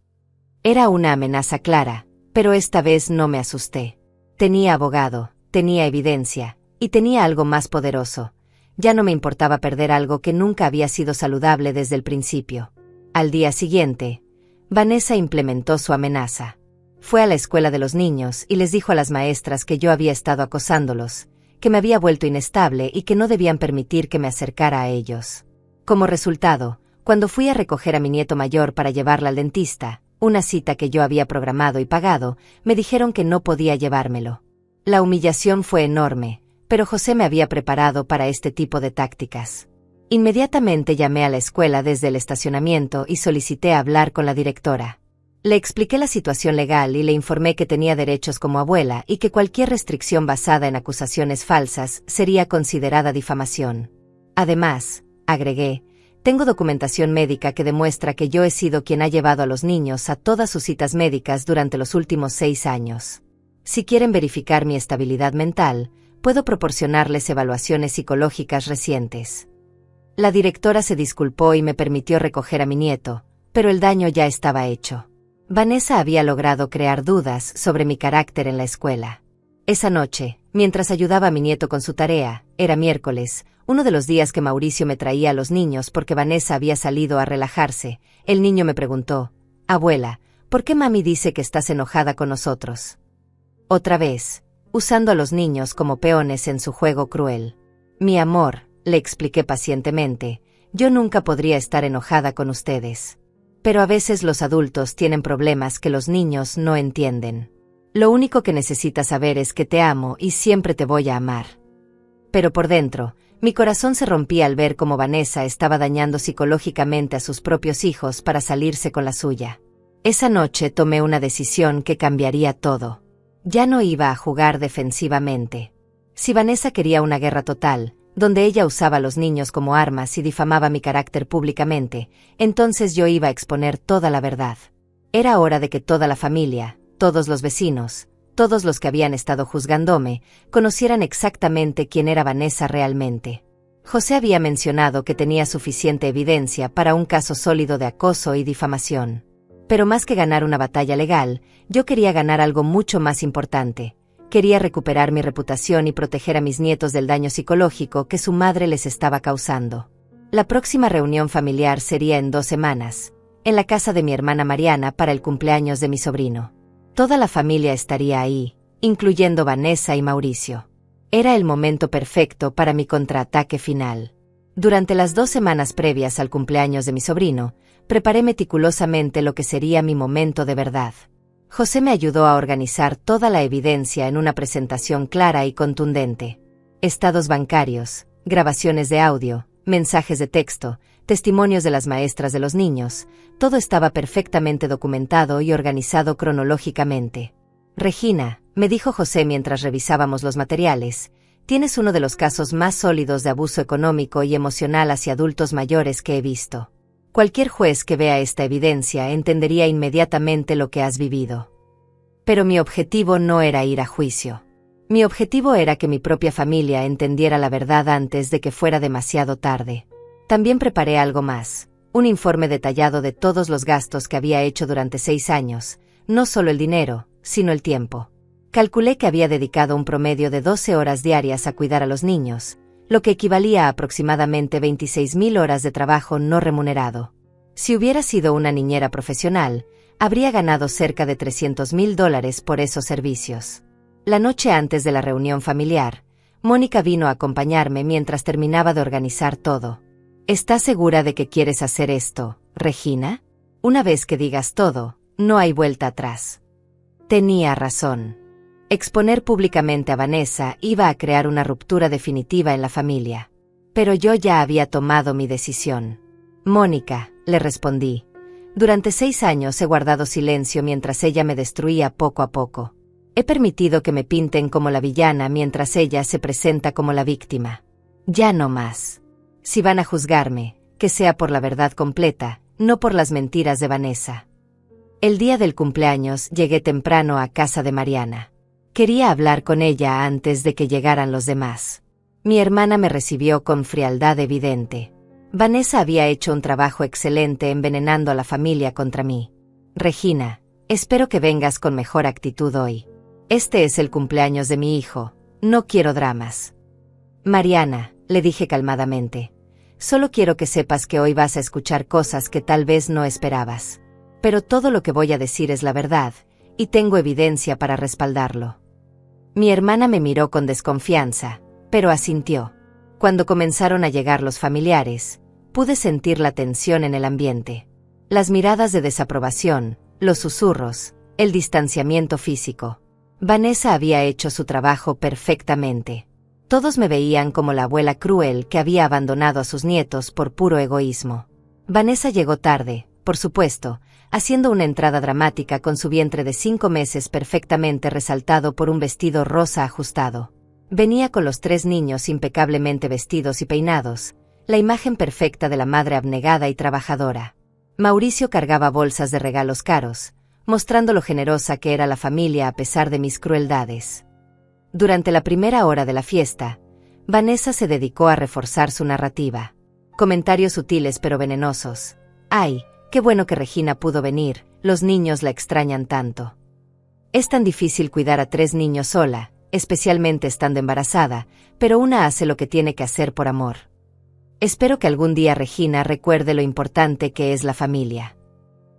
Era una amenaza clara, pero esta vez no me asusté. Tenía abogado, tenía evidencia, y tenía algo más poderoso. Ya no me importaba perder algo que nunca había sido saludable desde el principio. Al día siguiente, Vanessa implementó su amenaza. Fue a la escuela de los niños y les dijo a las maestras que yo había estado acosándolos, que me había vuelto inestable y que no debían permitir que me acercara a ellos. Como resultado, cuando fui a recoger a mi nieto mayor para llevarla al dentista, una cita que yo había programado y pagado, me dijeron que no podía llevármelo. La humillación fue enorme, pero José me había preparado para este tipo de tácticas. Inmediatamente llamé a la escuela desde el estacionamiento y solicité hablar con la directora. Le expliqué la situación legal y le informé que tenía derechos como abuela y que cualquier restricción basada en acusaciones falsas sería considerada difamación. Además, agregué, tengo documentación médica que demuestra que yo he sido quien ha llevado a los niños a todas sus citas médicas durante los últimos 6 años. Si quieren verificar mi estabilidad mental, puedo proporcionarles evaluaciones psicológicas recientes. La directora se disculpó y me permitió recoger a mi nieto, pero el daño ya estaba hecho. Vanessa había logrado crear dudas sobre mi carácter en la escuela. Esa noche, mientras ayudaba a mi nieto con su tarea, era miércoles, uno de los días que Mauricio me traía a los niños porque Vanessa había salido a relajarse, el niño me preguntó, «Abuela, ¿por qué mami dice que estás enojada con nosotros?» Otra vez, usando a los niños como peones en su juego cruel. «Mi amor», le expliqué pacientemente, «yo nunca podría estar enojada con ustedes. Pero a veces los adultos tienen problemas que los niños no entienden. Lo único que necesitas saber es que te amo y siempre te voy a amar». Pero por dentro, mi corazón se rompía al ver cómo Vanessa estaba dañando psicológicamente a sus propios hijos para salirse con la suya. Esa noche tomé una decisión que cambiaría todo. Ya no iba a jugar defensivamente. Si Vanessa quería una guerra total, donde ella usaba a los niños como armas y difamaba mi carácter públicamente, entonces yo iba a exponer toda la verdad. Era hora de que toda la familia, todos los vecinos, todos los que habían estado juzgándome, conocieran exactamente quién era Vanessa realmente. José había mencionado que tenía suficiente evidencia para un caso sólido de acoso y difamación. Pero más que ganar una batalla legal, yo quería ganar algo mucho más importante. Quería recuperar mi reputación y proteger a mis nietos del daño psicológico que su madre les estaba causando. La próxima reunión familiar sería en 2 semanas, en la casa de mi hermana Mariana para el cumpleaños de mi sobrino. Toda la familia estaría ahí, incluyendo Vanessa y Mauricio. Era el momento perfecto para mi contraataque final. Durante las 2 semanas previas al cumpleaños de mi sobrino, preparé meticulosamente lo que sería mi momento de verdad. José me ayudó a organizar toda la evidencia en una presentación clara y contundente. Estados bancarios, grabaciones de audio, mensajes de texto, testimonios de las maestras de los niños, todo estaba perfectamente documentado y organizado cronológicamente. «Regina», me dijo José mientras revisábamos los materiales, «tienes uno de los casos más sólidos de abuso económico y emocional hacia adultos mayores que he visto. Cualquier juez que vea esta evidencia entendería inmediatamente lo que has vivido». Pero mi objetivo no era ir a juicio. Mi objetivo era que mi propia familia entendiera la verdad antes de que fuera demasiado tarde. También preparé algo más, un informe detallado de todos los gastos que había hecho durante 6 años, no solo el dinero, sino el tiempo. Calculé que había dedicado un promedio de 12 horas diarias a cuidar a los niños, lo que equivalía a aproximadamente 26.000 horas de trabajo no remunerado. Si hubiera sido una niñera profesional, habría ganado cerca de $300.000 por esos servicios. La noche antes de la reunión familiar, Mónica vino a acompañarme mientras terminaba de organizar todo. «¿Estás segura de que quieres hacer esto, Regina? Una vez que digas todo, no hay vuelta atrás». Tenía razón. Exponer públicamente a Vanessa iba a crear una ruptura definitiva en la familia. Pero yo ya había tomado mi decisión. «Mónica», le respondí, «durante 6 años he guardado silencio mientras ella me destruía poco a poco. He permitido que me pinten como la villana mientras ella se presenta como la víctima. Ya no más. Si van a juzgarme, que sea por la verdad completa, no por las mentiras de Vanessa. El día del cumpleaños llegué temprano a casa de Mariana. Quería hablar con ella antes de que llegaran los demás. Mi hermana me recibió con frialdad evidente. Vanessa había hecho un trabajo excelente envenenando a la familia contra mí. Regina, espero que vengas con mejor actitud hoy. Este es el cumpleaños de mi hijo, no quiero dramas. Mariana, le dije calmadamente, solo quiero que sepas que hoy vas a escuchar cosas que tal vez no esperabas. Pero todo lo que voy a decir es la verdad, y tengo evidencia para respaldarlo. Mi hermana me miró con desconfianza, pero asintió. Cuando comenzaron a llegar los familiares, pude sentir la tensión en el ambiente. Las miradas de desaprobación, los susurros, el distanciamiento físico. Vanessa había hecho su trabajo perfectamente. Todos me veían como la abuela cruel que había abandonado a sus nietos por puro egoísmo. Vanessa llegó tarde, por supuesto, haciendo una entrada dramática con su vientre de 5 meses perfectamente resaltado por un vestido rosa ajustado. Venía con los 3 niños impecablemente vestidos y peinados, la imagen perfecta de la madre abnegada y trabajadora. Mauricio cargaba bolsas de regalos caros, mostrando lo generosa que era la familia a pesar de mis crueldades. Durante la primera hora de la fiesta, Vanessa se dedicó a reforzar su narrativa. Comentarios sutiles pero venenosos. ¡Ay, qué bueno que Regina pudo venir! Los niños la extrañan tanto. Es tan difícil cuidar a 3 niños sola, especialmente estando embarazada, pero una hace lo que tiene que hacer por amor. Espero que algún día Regina recuerde lo importante que es la familia.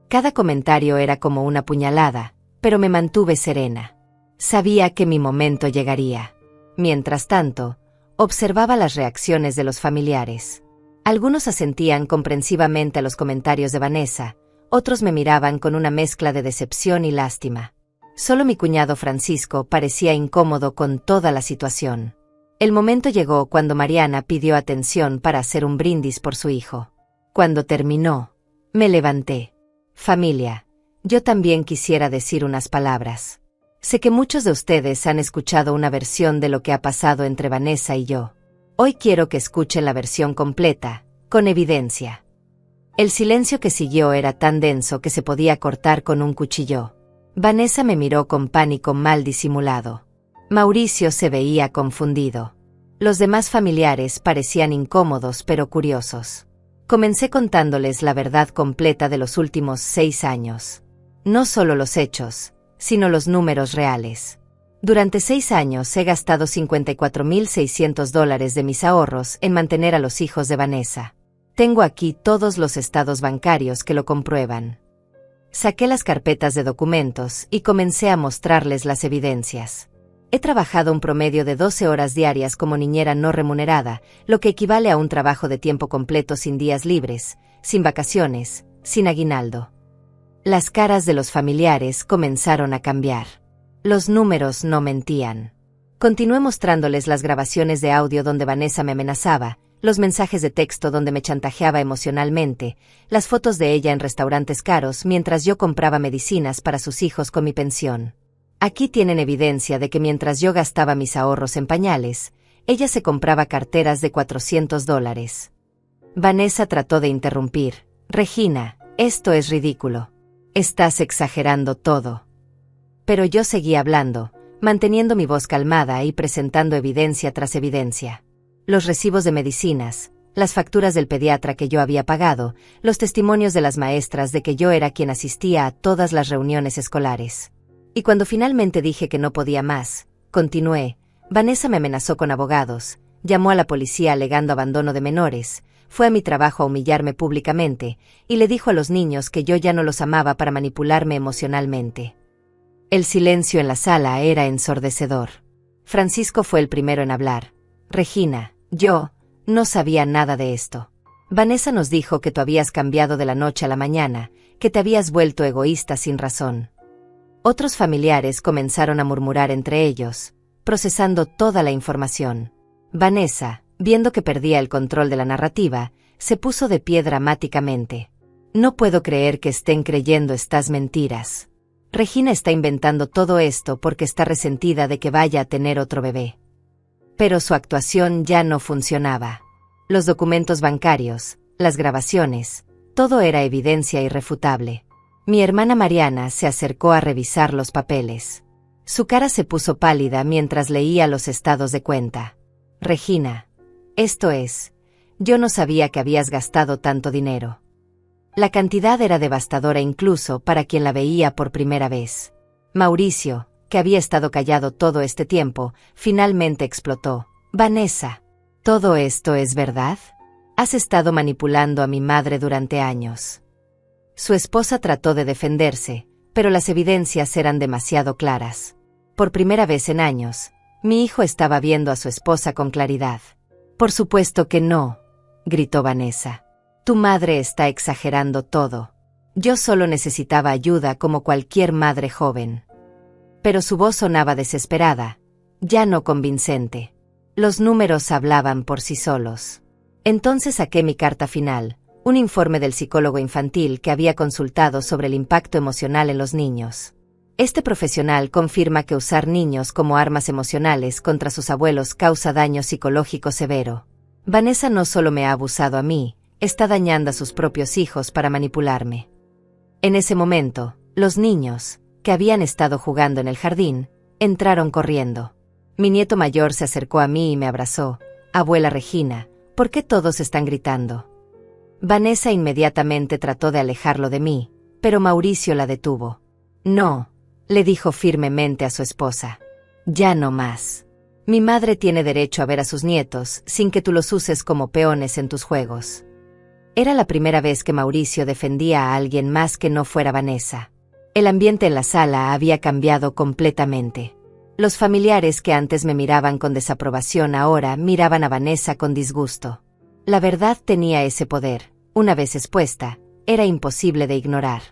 Cada comentario era como una puñalada, pero me mantuve serena. Sabía que mi momento llegaría. Mientras tanto, observaba las reacciones de los familiares. Algunos asentían comprensivamente a los comentarios de Vanessa, otros me miraban con una mezcla de decepción y lástima. Solo mi cuñado Francisco parecía incómodo con toda la situación. El momento llegó cuando Mariana pidió atención para hacer un brindis por su hijo. Cuando terminó, me levanté. Familia, yo también quisiera decir unas palabras. Sé que muchos de ustedes han escuchado una versión de lo que ha pasado entre Vanessa y yo. Hoy quiero que escuchen la versión completa, con evidencia. El silencio que siguió era tan denso que se podía cortar con un cuchillo. Vanessa me miró con pánico mal disimulado. Mauricio se veía confundido. Los demás familiares parecían incómodos pero curiosos. Comencé contándoles la verdad completa de los últimos 6 años. No solo los hechos, sino los números reales. Durante 6 años he gastado $54,600 de mis ahorros en mantener a los hijos de Vanessa. Tengo aquí todos los estados bancarios que lo comprueban. Saqué las carpetas de documentos y comencé a mostrarles las evidencias. He trabajado un promedio de 12 horas diarias como niñera no remunerada, lo que equivale a un trabajo de tiempo completo sin días libres, sin vacaciones, sin aguinaldo. Las caras de los familiares comenzaron a cambiar. Los números no mentían. Continué mostrándoles las grabaciones de audio donde Vanessa me amenazaba, los mensajes de texto donde me chantajeaba emocionalmente, las fotos de ella en restaurantes caros mientras yo compraba medicinas para sus hijos con mi pensión. Aquí tienen evidencia de que mientras yo gastaba mis ahorros en pañales, ella se compraba carteras de $400. Vanessa trató de interrumpir. Regina, esto es ridículo. Estás exagerando todo. Pero yo seguí hablando, manteniendo mi voz calmada y presentando evidencia tras evidencia. Los recibos de medicinas, las facturas del pediatra que yo había pagado, los testimonios de las maestras de que yo era quien asistía a todas las reuniones escolares. Y cuando finalmente dije que no podía más, continué, Vanessa me amenazó con abogados, llamó a la policía alegando abandono de menores, fue a mi trabajo a humillarme públicamente, y le dijo a los niños que yo ya no los amaba para manipularme emocionalmente. El silencio en la sala era ensordecedor. Francisco fue el primero en hablar. Regina, yo no sabía nada de esto. Vanessa nos dijo que tú habías cambiado de la noche a la mañana, que te habías vuelto egoísta sin razón. Otros familiares comenzaron a murmurar entre ellos, procesando toda la información. Vanessa, viendo que perdía el control de la narrativa, se puso de pie dramáticamente. No puedo creer que estén creyendo estas mentiras. Regina está inventando todo esto porque está resentida de que vaya a tener otro bebé. Pero su actuación ya no funcionaba. Los documentos bancarios, las grabaciones, Todo era evidencia irrefutable. Mi hermana Mariana se acercó a revisar los papeles. Su cara se puso pálida mientras leía los estados de cuenta. Regina, esto es, yo no sabía que habías gastado tanto dinero. La cantidad era devastadora incluso para quien la veía por primera vez. Mauricio, que había estado callado todo este tiempo, finalmente explotó. Vanessa, ¿todo esto es verdad? Has estado manipulando a mi madre durante años. Su esposa trató de defenderse, pero las evidencias eran demasiado claras. Por primera vez en años, mi hijo estaba viendo a su esposa con claridad. Por supuesto que no, gritó Vanessa. Tu madre está exagerando todo. Yo solo necesitaba ayuda como cualquier madre joven. Pero su voz sonaba desesperada, ya no convincente. Los números hablaban por sí solos. Entonces saqué mi carta final, un informe del psicólogo infantil que había consultado sobre el impacto emocional en los niños. Este profesional confirma que usar niños como armas emocionales contra sus abuelos causa daño psicológico severo. Vanessa no solo me ha abusado a mí, está dañando a sus propios hijos para manipularme. En ese momento, los niños, que habían estado jugando en el jardín, entraron corriendo. Mi nieto mayor se acercó a mí y me abrazó. Abuela Regina, ¿por qué todos están gritando? Vanessa inmediatamente trató de alejarlo de mí, pero Mauricio la detuvo. No, le dijo firmemente a su esposa. Ya no más. Mi madre tiene derecho a ver a sus nietos sin que tú los uses como peones en tus juegos. Era la primera vez que Mauricio defendía a alguien más que no fuera Vanessa. El ambiente en la sala había cambiado completamente. Los familiares que antes me miraban con desaprobación ahora miraban a Vanessa con disgusto. La verdad tenía ese poder. Una vez expuesta, era imposible de ignorar.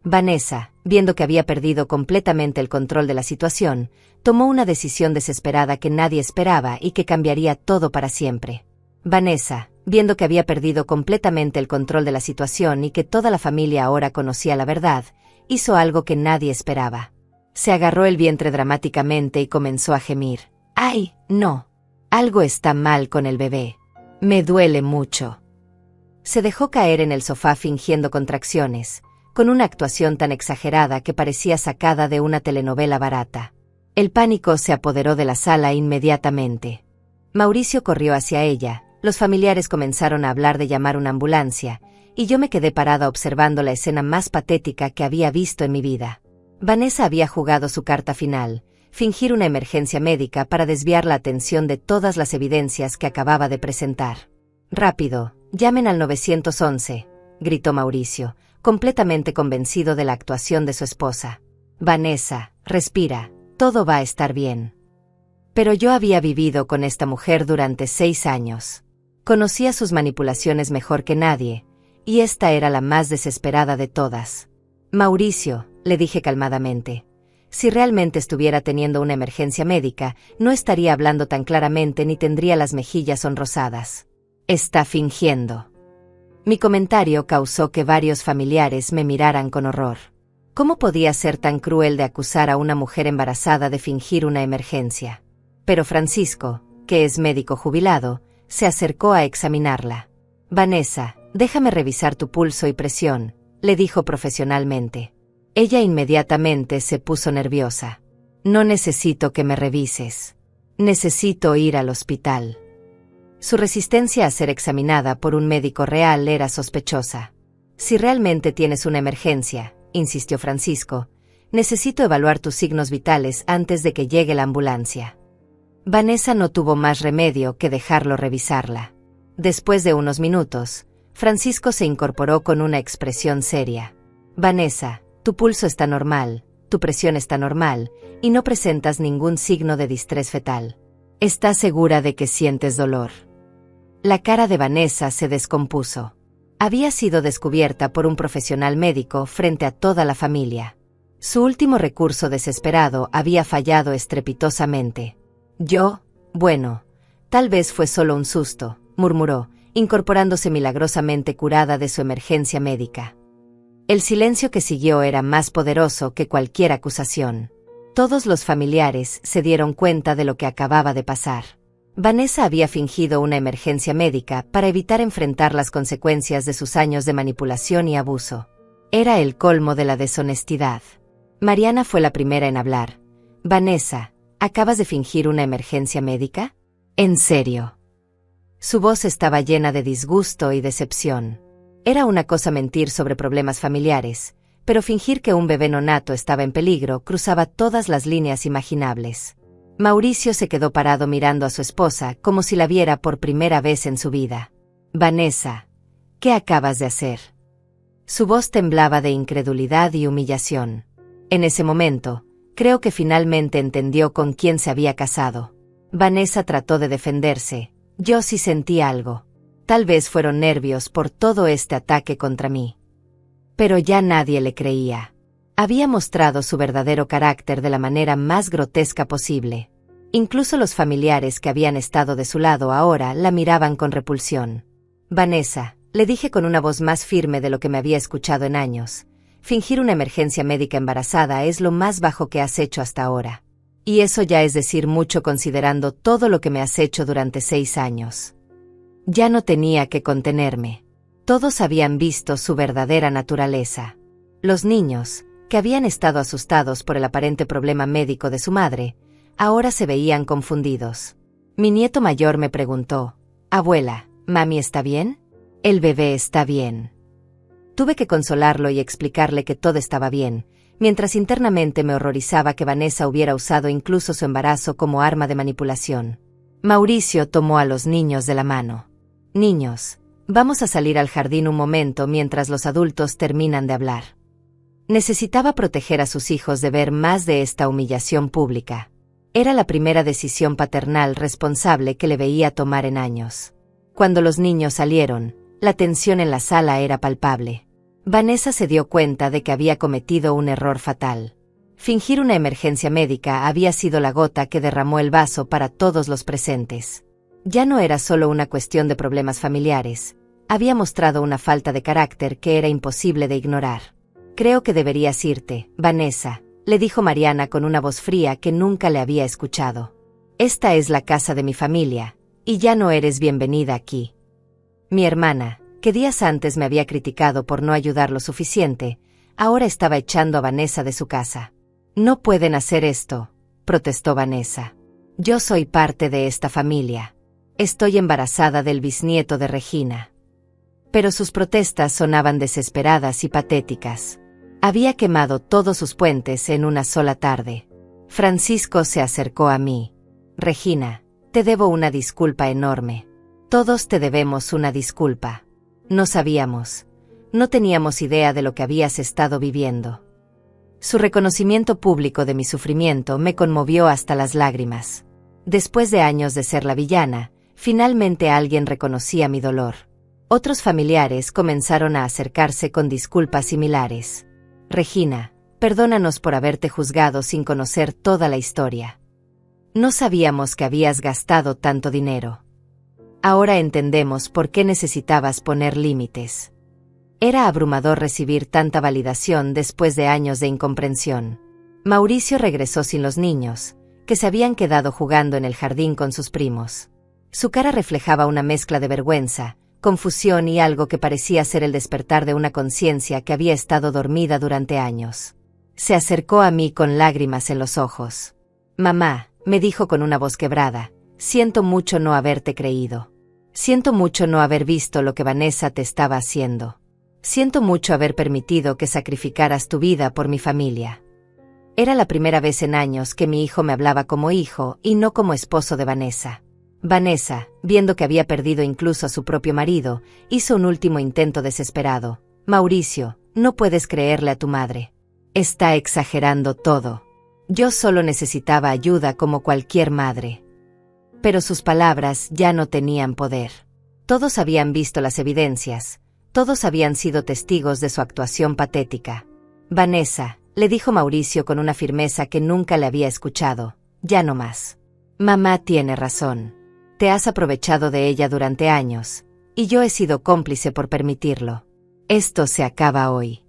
Vanessa, viendo que había perdido completamente el control de la situación, tomó una decisión desesperada que nadie esperaba y que cambiaría todo para siempre. Vanessa, viendo que había perdido completamente el control de la situación y que toda la familia ahora conocía la verdad, hizo algo que nadie esperaba. Se agarró el vientre dramáticamente y comenzó a gemir. ¡Ay, no! Algo está mal con el bebé. Me duele mucho. Se dejó caer en el sofá fingiendo contracciones, con una actuación tan exagerada que parecía sacada de una telenovela barata. El pánico se apoderó de la sala inmediatamente. Mauricio corrió hacia ella, los familiares comenzaron a hablar de llamar una ambulancia, y yo me quedé parada observando la escena más patética que había visto en mi vida. Vanessa había jugado su carta final, fingir una emergencia médica para desviar la atención de todas las evidencias que acababa de presentar. «Rápido, llamen al 911», gritó Mauricio, completamente convencido de la actuación de su esposa. «Vanessa, respira, todo va a estar bien». Pero yo había vivido con esta mujer durante 6 años. Conocía sus manipulaciones mejor que nadie, y esta era la más desesperada de todas. «Mauricio», le dije calmadamente, «si realmente estuviera teniendo una emergencia médica, no estaría hablando tan claramente ni tendría las mejillas sonrosadas. Está fingiendo». Mi comentario causó que varios familiares me miraran con horror. ¿Cómo podía ser tan cruel de acusar a una mujer embarazada de fingir una emergencia? Pero Francisco, que es médico jubilado, se acercó a examinarla. «Vanessa, déjame revisar tu pulso y presión», le dijo profesionalmente. Ella inmediatamente se puso nerviosa. «No necesito que me revises. Necesito ir al hospital». Su resistencia a ser examinada por un médico real era sospechosa. «Si realmente tienes una emergencia», insistió Francisco, «necesito evaluar tus signos vitales antes de que llegue la ambulancia». Vanessa no tuvo más remedio que dejarlo revisarla. Después de unos minutos, Francisco se incorporó con una expresión seria. «Vanessa, tu pulso está normal, tu presión está normal, y no presentas ningún signo de distrés fetal. ¿Estás segura de que sientes dolor?». La cara de Vanessa se descompuso. Había sido descubierta por un profesional médico frente a toda la familia. Su último recurso desesperado había fallado estrepitosamente. Bueno, tal vez fue solo un susto», murmuró, incorporándose milagrosamente curada de su emergencia médica. El silencio que siguió era más poderoso que cualquier acusación. Todos los familiares se dieron cuenta de lo que acababa de pasar. Vanessa había fingido una emergencia médica para evitar enfrentar las consecuencias de sus años de manipulación y abuso. Era el colmo de la deshonestidad. Mariana fue la primera en hablar. Vanessa, ¿acabas de fingir una emergencia médica? ¿En serio? Su voz estaba llena de disgusto y decepción. Era una cosa mentir sobre problemas familiares, pero fingir que un bebé nonato estaba en peligro cruzaba todas las líneas imaginables. Mauricio se quedó parado mirando a su esposa como si la viera por primera vez en su vida. Vanessa, ¿qué acabas de hacer? Su voz temblaba de incredulidad y humillación. En ese momento, creo que finalmente entendió con quién se había casado. Vanessa trató de defenderse. Yo sí sentí algo. Tal vez fueron nervios por todo este ataque contra mí. Pero ya nadie le creía. Había mostrado su verdadero carácter de la manera más grotesca posible. Incluso los familiares que habían estado de su lado ahora la miraban con repulsión. Vanessa, le dije con una voz más firme de lo que me había escuchado en años. Fingir una emergencia médica embarazada es lo más bajo que has hecho hasta ahora. Y eso ya es decir mucho considerando todo lo que me has hecho durante 6 años. Ya no tenía que contenerme. Todos habían visto su verdadera naturaleza. Los niños, que habían estado asustados por el aparente problema médico de su madre, ahora se veían confundidos. Mi nieto mayor me preguntó, «Abuela, ¿mami está bien?» «El bebé está bien». Tuve que consolarlo y explicarle que todo estaba bien, mientras internamente me horrorizaba que Vanessa hubiera usado incluso su embarazo como arma de manipulación. Mauricio tomó a los niños de la mano. «Niños, vamos a salir al jardín un momento mientras los adultos terminan de hablar». Necesitaba proteger a sus hijos de ver más de esta humillación pública. Era la primera decisión paternal responsable que le veía tomar en años. Cuando los niños salieron, la tensión en la sala era palpable. Vanessa se dio cuenta de que había cometido un error fatal. Fingir una emergencia médica había sido la gota que derramó el vaso para todos los presentes. Ya no era solo una cuestión de problemas familiares, había mostrado una falta de carácter que era imposible de ignorar. «Creo que deberías irte, Vanessa», le dijo Mariana con una voz fría que nunca le había escuchado. «Esta es la casa de mi familia, y ya no eres bienvenida aquí». Mi hermana, que días antes me había criticado por no ayudar lo suficiente, ahora estaba echando a Vanessa de su casa. «No pueden hacer esto», protestó Vanessa. «Yo soy parte de esta familia. Estoy embarazada del bisnieto de Regina». Pero sus protestas sonaban desesperadas y patéticas. Había quemado todos sus puentes en una sola tarde. Francisco se acercó a mí. «Regina, te debo una disculpa enorme. Todos te debemos una disculpa. No sabíamos. No teníamos idea de lo que habías estado viviendo». Su reconocimiento público de mi sufrimiento me conmovió hasta las lágrimas. Después de años de ser la villana, finalmente alguien reconocía mi dolor. Otros familiares comenzaron a acercarse con disculpas similares. «Regina, perdónanos por haberte juzgado sin conocer toda la historia. No sabíamos que habías gastado tanto dinero. Ahora entendemos por qué necesitabas poner límites». Era abrumador recibir tanta validación después de años de incomprensión. Mauricio regresó sin los niños, que se habían quedado jugando en el jardín con sus primos. Su cara reflejaba una mezcla de vergüenza, confusión y algo que parecía ser el despertar de una conciencia que había estado dormida durante años. Se acercó a mí con lágrimas en los ojos. «Mamá», me dijo con una voz quebrada, «siento mucho no haberte creído. Siento mucho no haber visto lo que Vanessa te estaba haciendo. Siento mucho haber permitido que sacrificaras tu vida por mi familia». Era la primera vez en años que mi hijo me hablaba como hijo y no como esposo de Vanessa. Vanessa, viendo que había perdido incluso a su propio marido, hizo un último intento desesperado. «Mauricio, no puedes creerle a tu madre. Está exagerando todo. Yo solo necesitaba ayuda como cualquier madre». Pero sus palabras ya no tenían poder. Todos habían visto las evidencias, todos habían sido testigos de su actuación patética. «Vanessa», le dijo Mauricio con una firmeza que nunca le había escuchado, «ya no más. Mamá tiene razón. Te has aprovechado de ella durante años, y yo he sido cómplice por permitirlo. Esto se acaba hoy».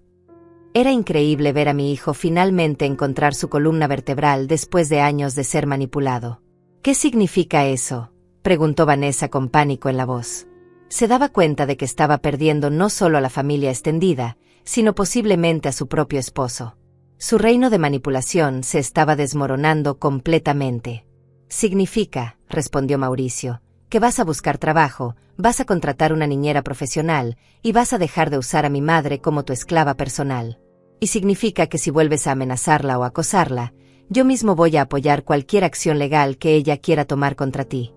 Era increíble ver a mi hijo finalmente encontrar su columna vertebral después de años de ser manipulado. «¿Qué significa eso?», preguntó Vanessa con pánico en la voz. Se daba cuenta de que estaba perdiendo no solo a la familia extendida, sino posiblemente a su propio esposo. Su reino de manipulación se estaba desmoronando completamente. Significa, respondió Mauricio, que vas a buscar trabajo, vas a contratar una niñera profesional y vas a dejar de usar a mi madre como tu esclava personal. Y significa que si vuelves a amenazarla o acosarla, yo mismo voy a apoyar cualquier acción legal que ella quiera tomar contra ti.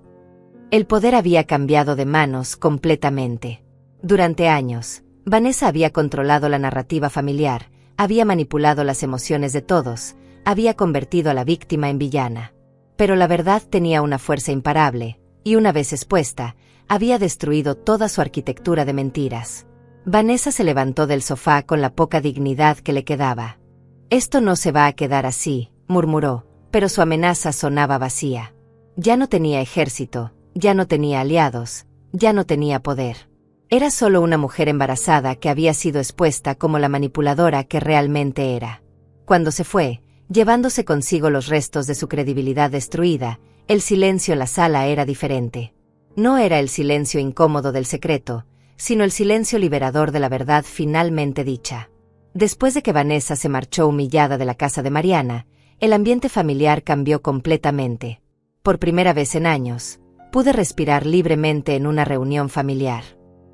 El poder había cambiado de manos completamente. Durante años, Vanessa había controlado la narrativa familiar, había manipulado las emociones de todos, había convertido a la víctima en villana. Pero la verdad tenía una fuerza imparable, y una vez expuesta, había destruido toda su arquitectura de mentiras. Vanessa se levantó del sofá con la poca dignidad que le quedaba. «Esto no se va a quedar así», murmuró, pero su amenaza sonaba vacía. Ya no tenía ejército, ya no tenía aliados, ya no tenía poder. Era solo una mujer embarazada que había sido expuesta como la manipuladora que realmente era. Cuando se fue, llevándose consigo los restos de su credibilidad destruida, el silencio en la sala era diferente. No era el silencio incómodo del secreto, sino el silencio liberador de la verdad finalmente dicha. Después de que Vanessa se marchó humillada de la casa de Mariana, el ambiente familiar cambió completamente. Por primera vez en años, pude respirar libremente en una reunión familiar.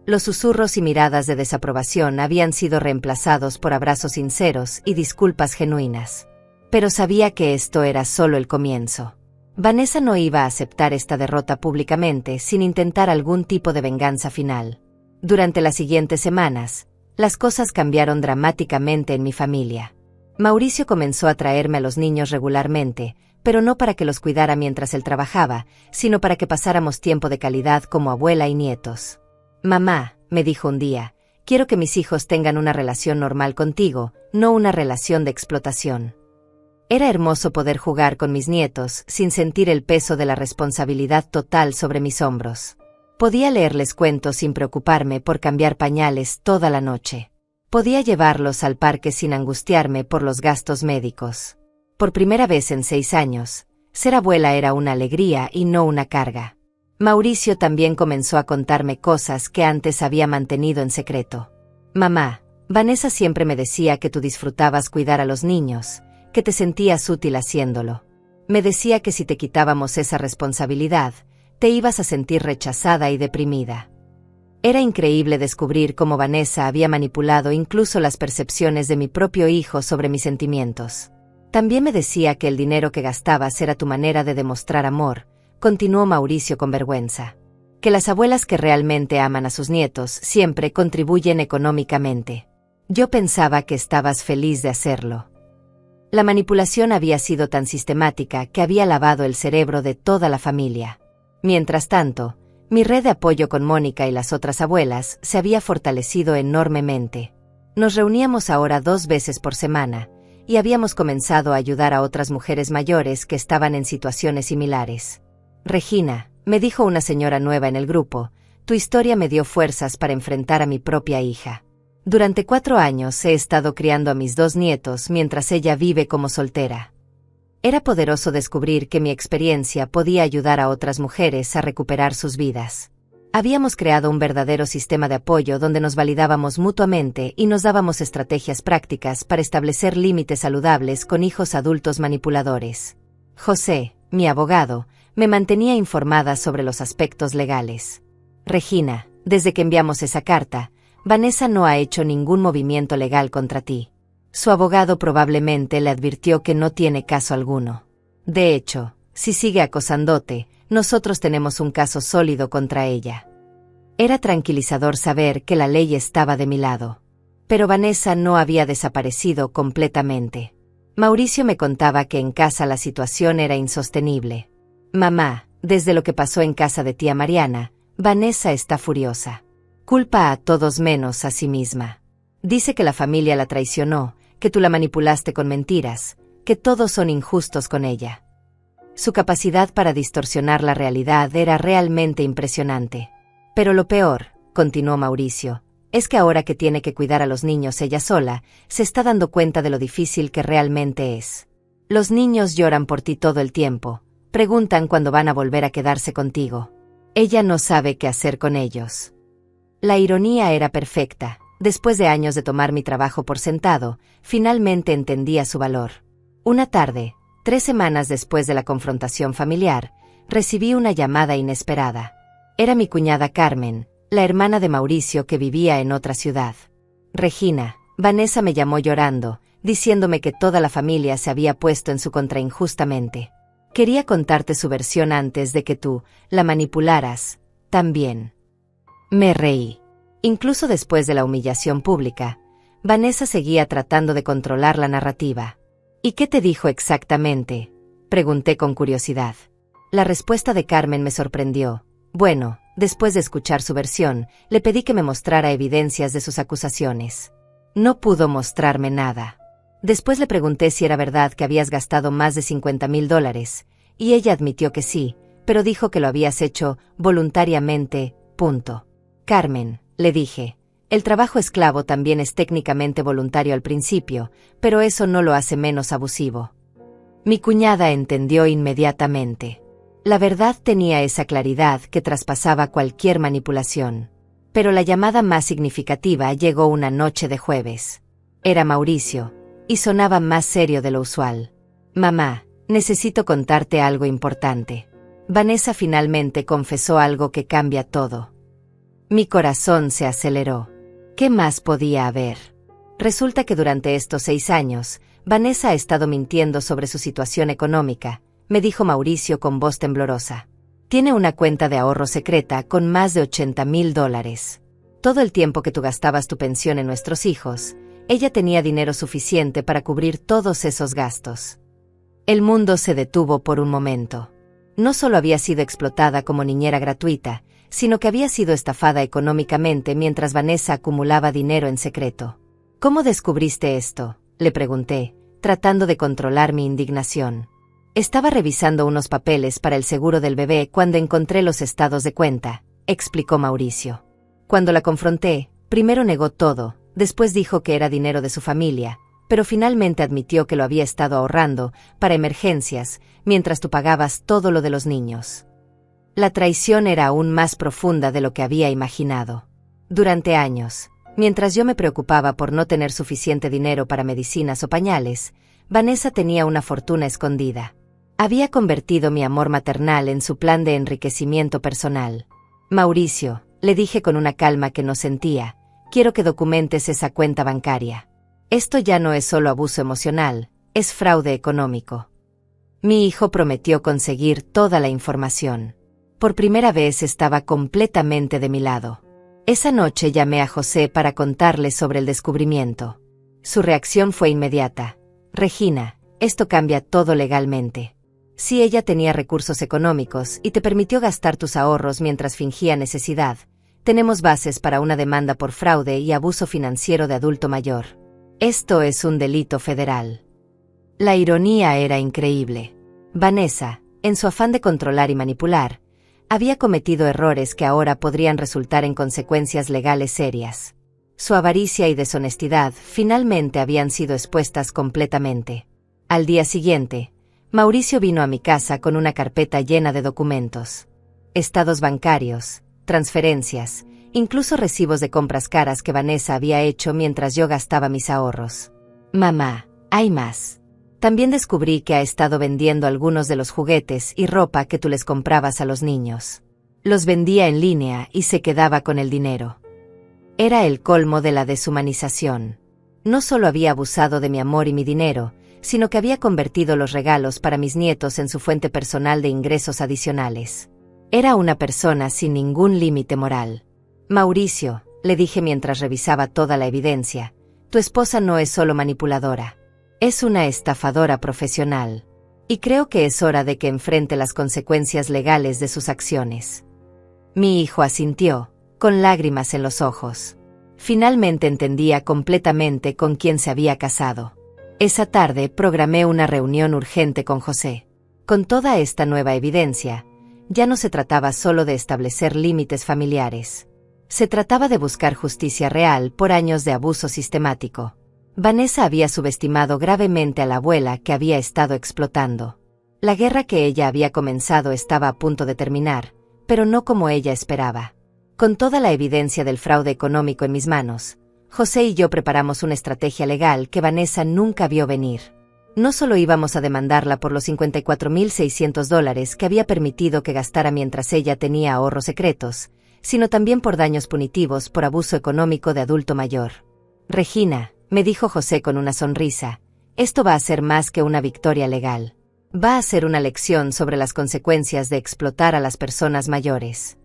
Los susurros y miradas de desaprobación habían sido reemplazados por abrazos sinceros y disculpas genuinas. Pero sabía que esto era solo el comienzo. Vanessa no iba a aceptar esta derrota públicamente sin intentar algún tipo de venganza final. Durante las siguientes semanas, las cosas cambiaron dramáticamente en mi familia. Mauricio comenzó a traerme a los niños regularmente, pero no para que los cuidara mientras él trabajaba, sino para que pasáramos tiempo de calidad como abuela y nietos. «Mamá», me dijo un día, «quiero que mis hijos tengan una relación normal contigo, no una relación de explotación». Era hermoso poder jugar con mis nietos sin sentir el peso de la responsabilidad total sobre mis hombros. Podía leerles cuentos sin preocuparme por cambiar pañales toda la noche. Podía llevarlos al parque sin angustiarme por los gastos médicos. Por primera vez en 6 años, ser abuela era una alegría y no una carga. Mauricio también comenzó a contarme cosas que antes había mantenido en secreto. «Mamá, Vanessa siempre me decía que tú disfrutabas cuidar a los niños, que te sentías útil haciéndolo. Me decía que si te quitábamos esa responsabilidad, te ibas a sentir rechazada y deprimida». Era increíble descubrir cómo Vanessa había manipulado incluso las percepciones de mi propio hijo sobre mis sentimientos. También me decía que el dinero que gastabas era tu manera de demostrar amor, continuó Mauricio con vergüenza. Que las abuelas que realmente aman a sus nietos siempre contribuyen económicamente. Yo pensaba que estabas feliz de hacerlo. La manipulación había sido tan sistemática que había lavado el cerebro de toda la familia. Mientras tanto, mi red de apoyo con Mónica y las otras abuelas se había fortalecido enormemente. Nos reuníamos ahora 2 veces por semana, y habíamos comenzado a ayudar a otras mujeres mayores que estaban en situaciones similares. «Regina», me dijo una señora nueva en el grupo, «tu historia me dio fuerzas para enfrentar a mi propia hija. Durante 4 años he estado criando a mis 2 nietos mientras ella vive como soltera». Era poderoso descubrir que mi experiencia podía ayudar a otras mujeres a recuperar sus vidas. Habíamos creado un verdadero sistema de apoyo donde nos validábamos mutuamente y nos dábamos estrategias prácticas para establecer límites saludables con hijos adultos manipuladores. José, mi abogado, me mantenía informada sobre los aspectos legales. «Regina, desde que enviamos esa carta, Vanessa no ha hecho ningún movimiento legal contra ti. Su abogado probablemente le advirtió que no tiene caso alguno. De hecho, si sigue acosándote, nosotros tenemos un caso sólido contra ella». Era tranquilizador saber que la ley estaba de mi lado. Pero Vanessa no había desaparecido completamente. Mauricio me contaba que en casa la situación era insostenible. «Mamá, desde lo que pasó en casa de tía Mariana, Vanessa está furiosa. Culpa a todos menos a sí misma. Dice que la familia la traicionó, que tú la manipulaste con mentiras, que todos son injustos con ella». Su capacidad para distorsionar la realidad era realmente impresionante. «Pero lo peor», continuó Mauricio, «es que ahora que tiene que cuidar a los niños ella sola, se está dando cuenta de lo difícil que realmente es. Los niños lloran por ti todo el tiempo, preguntan cuándo van a volver a quedarse contigo. Ella no sabe qué hacer con ellos. La ironía era perfecta. Después de años de tomar mi trabajo por sentado, finalmente entendía su valor. Una tarde, 3 semanas después de la confrontación familiar, recibí una llamada inesperada. Era mi cuñada Carmen, la hermana de Mauricio que vivía en otra ciudad. Regina, Vanessa me llamó llorando, diciéndome que toda la familia se había puesto en su contra injustamente. Quería contarte su versión antes de que tú la manipularas, también. Me reí. Incluso después de la humillación pública, Vanessa seguía tratando de controlar la narrativa. ¿Y qué te dijo exactamente?, pregunté con curiosidad. La respuesta de Carmen me sorprendió. Bueno, después de escuchar su versión, le pedí que me mostrara evidencias de sus acusaciones. No pudo mostrarme nada. Después le pregunté si era verdad que habías gastado más de $50,000, y ella admitió que sí, pero dijo que lo habías hecho voluntariamente, punto. Carmen, le dije, el trabajo esclavo también es técnicamente voluntario al principio, pero eso no lo hace menos abusivo. Mi cuñada entendió inmediatamente. La verdad tenía esa claridad que traspasaba cualquier manipulación. Pero la llamada más significativa llegó una noche de jueves. Era Mauricio, y sonaba más serio de lo usual. Mamá, necesito contarte algo importante. Vanessa finalmente confesó algo que cambia todo. Mi corazón se aceleró. ¿Qué más podía haber? Resulta que durante estos 6 años, Vanessa ha estado mintiendo sobre su situación económica, me dijo Mauricio con voz temblorosa. Tiene una cuenta de ahorro secreta con más de $80,000. Todo el tiempo que tú gastabas tu pensión en nuestros hijos, ella tenía dinero suficiente para cubrir todos esos gastos. El mundo se detuvo por un momento. No solo había sido explotada como niñera gratuita, sino que había sido estafada económicamente mientras Vanessa acumulaba dinero en secreto. ¿Cómo descubriste esto?, le pregunté, tratando de controlar mi indignación. Estaba revisando unos papeles para el seguro del bebé cuando encontré los estados de cuenta, explicó Mauricio. Cuando la confronté, primero negó todo, después dijo que era dinero de su familia, pero finalmente admitió que lo había estado ahorrando para emergencias, mientras tú pagabas todo lo de los niños. La traición era aún más profunda de lo que había imaginado. Durante años, mientras yo me preocupaba por no tener suficiente dinero para medicinas o pañales, Vanessa tenía una fortuna escondida. Había convertido mi amor maternal en su plan de enriquecimiento personal. Mauricio, le dije con una calma que no sentía, quiero que documentes esa cuenta bancaria. Esto ya no es solo abuso emocional, es fraude económico. Mi hijo prometió conseguir toda la información. Por primera vez estaba completamente de mi lado. Esa noche llamé a José para contarle sobre el descubrimiento. Su reacción fue inmediata. Regina, esto cambia todo legalmente. Si ella tenía recursos económicos y te permitió gastar tus ahorros mientras fingía necesidad, tenemos bases para una demanda por fraude y abuso financiero de adulto mayor. Esto es un delito federal. La ironía era increíble. Vanessa, en su afán de controlar y manipular, había cometido errores que ahora podrían resultar en consecuencias legales serias. Su avaricia y deshonestidad finalmente habían sido expuestas completamente. Al día siguiente, Mauricio vino a mi casa con una carpeta llena de documentos. Estados bancarios, transferencias, incluso recibos de compras caras que Vanessa había hecho mientras yo gastaba mis ahorros. Mamá, hay más. También descubrí que ha estado vendiendo algunos de los juguetes y ropa que tú les comprabas a los niños. Los vendía en línea y se quedaba con el dinero. Era el colmo de la deshumanización. No solo había abusado de mi amor y mi dinero, sino que había convertido los regalos para mis nietos en su fuente personal de ingresos adicionales. Era una persona sin ningún límite moral. Mauricio, le dije mientras revisaba toda la evidencia, tu esposa no es solo manipuladora. Es una estafadora profesional. Y creo que es hora de que enfrente las consecuencias legales de sus acciones. Mi hijo asintió, con lágrimas en los ojos. Finalmente entendía completamente con quién se había casado. Esa tarde programé una reunión urgente con José. Con toda esta nueva evidencia, ya no se trataba solo de establecer límites familiares. Se trataba de buscar justicia real por años de abuso sistemático. Vanessa había subestimado gravemente a la abuela que había estado explotando. La guerra que ella había comenzado estaba a punto de terminar, pero no como ella esperaba. Con toda la evidencia del fraude económico en mis manos, José y yo preparamos una estrategia legal que Vanessa nunca vio venir. No solo íbamos a demandarla por los $54,600 que había permitido que gastara mientras ella tenía ahorros secretos, sino también por daños punitivos por abuso económico de adulto mayor. Regina, me dijo José con una sonrisa, esto va a ser más que una victoria legal. Va a ser una lección sobre las consecuencias de explotar a las personas mayores.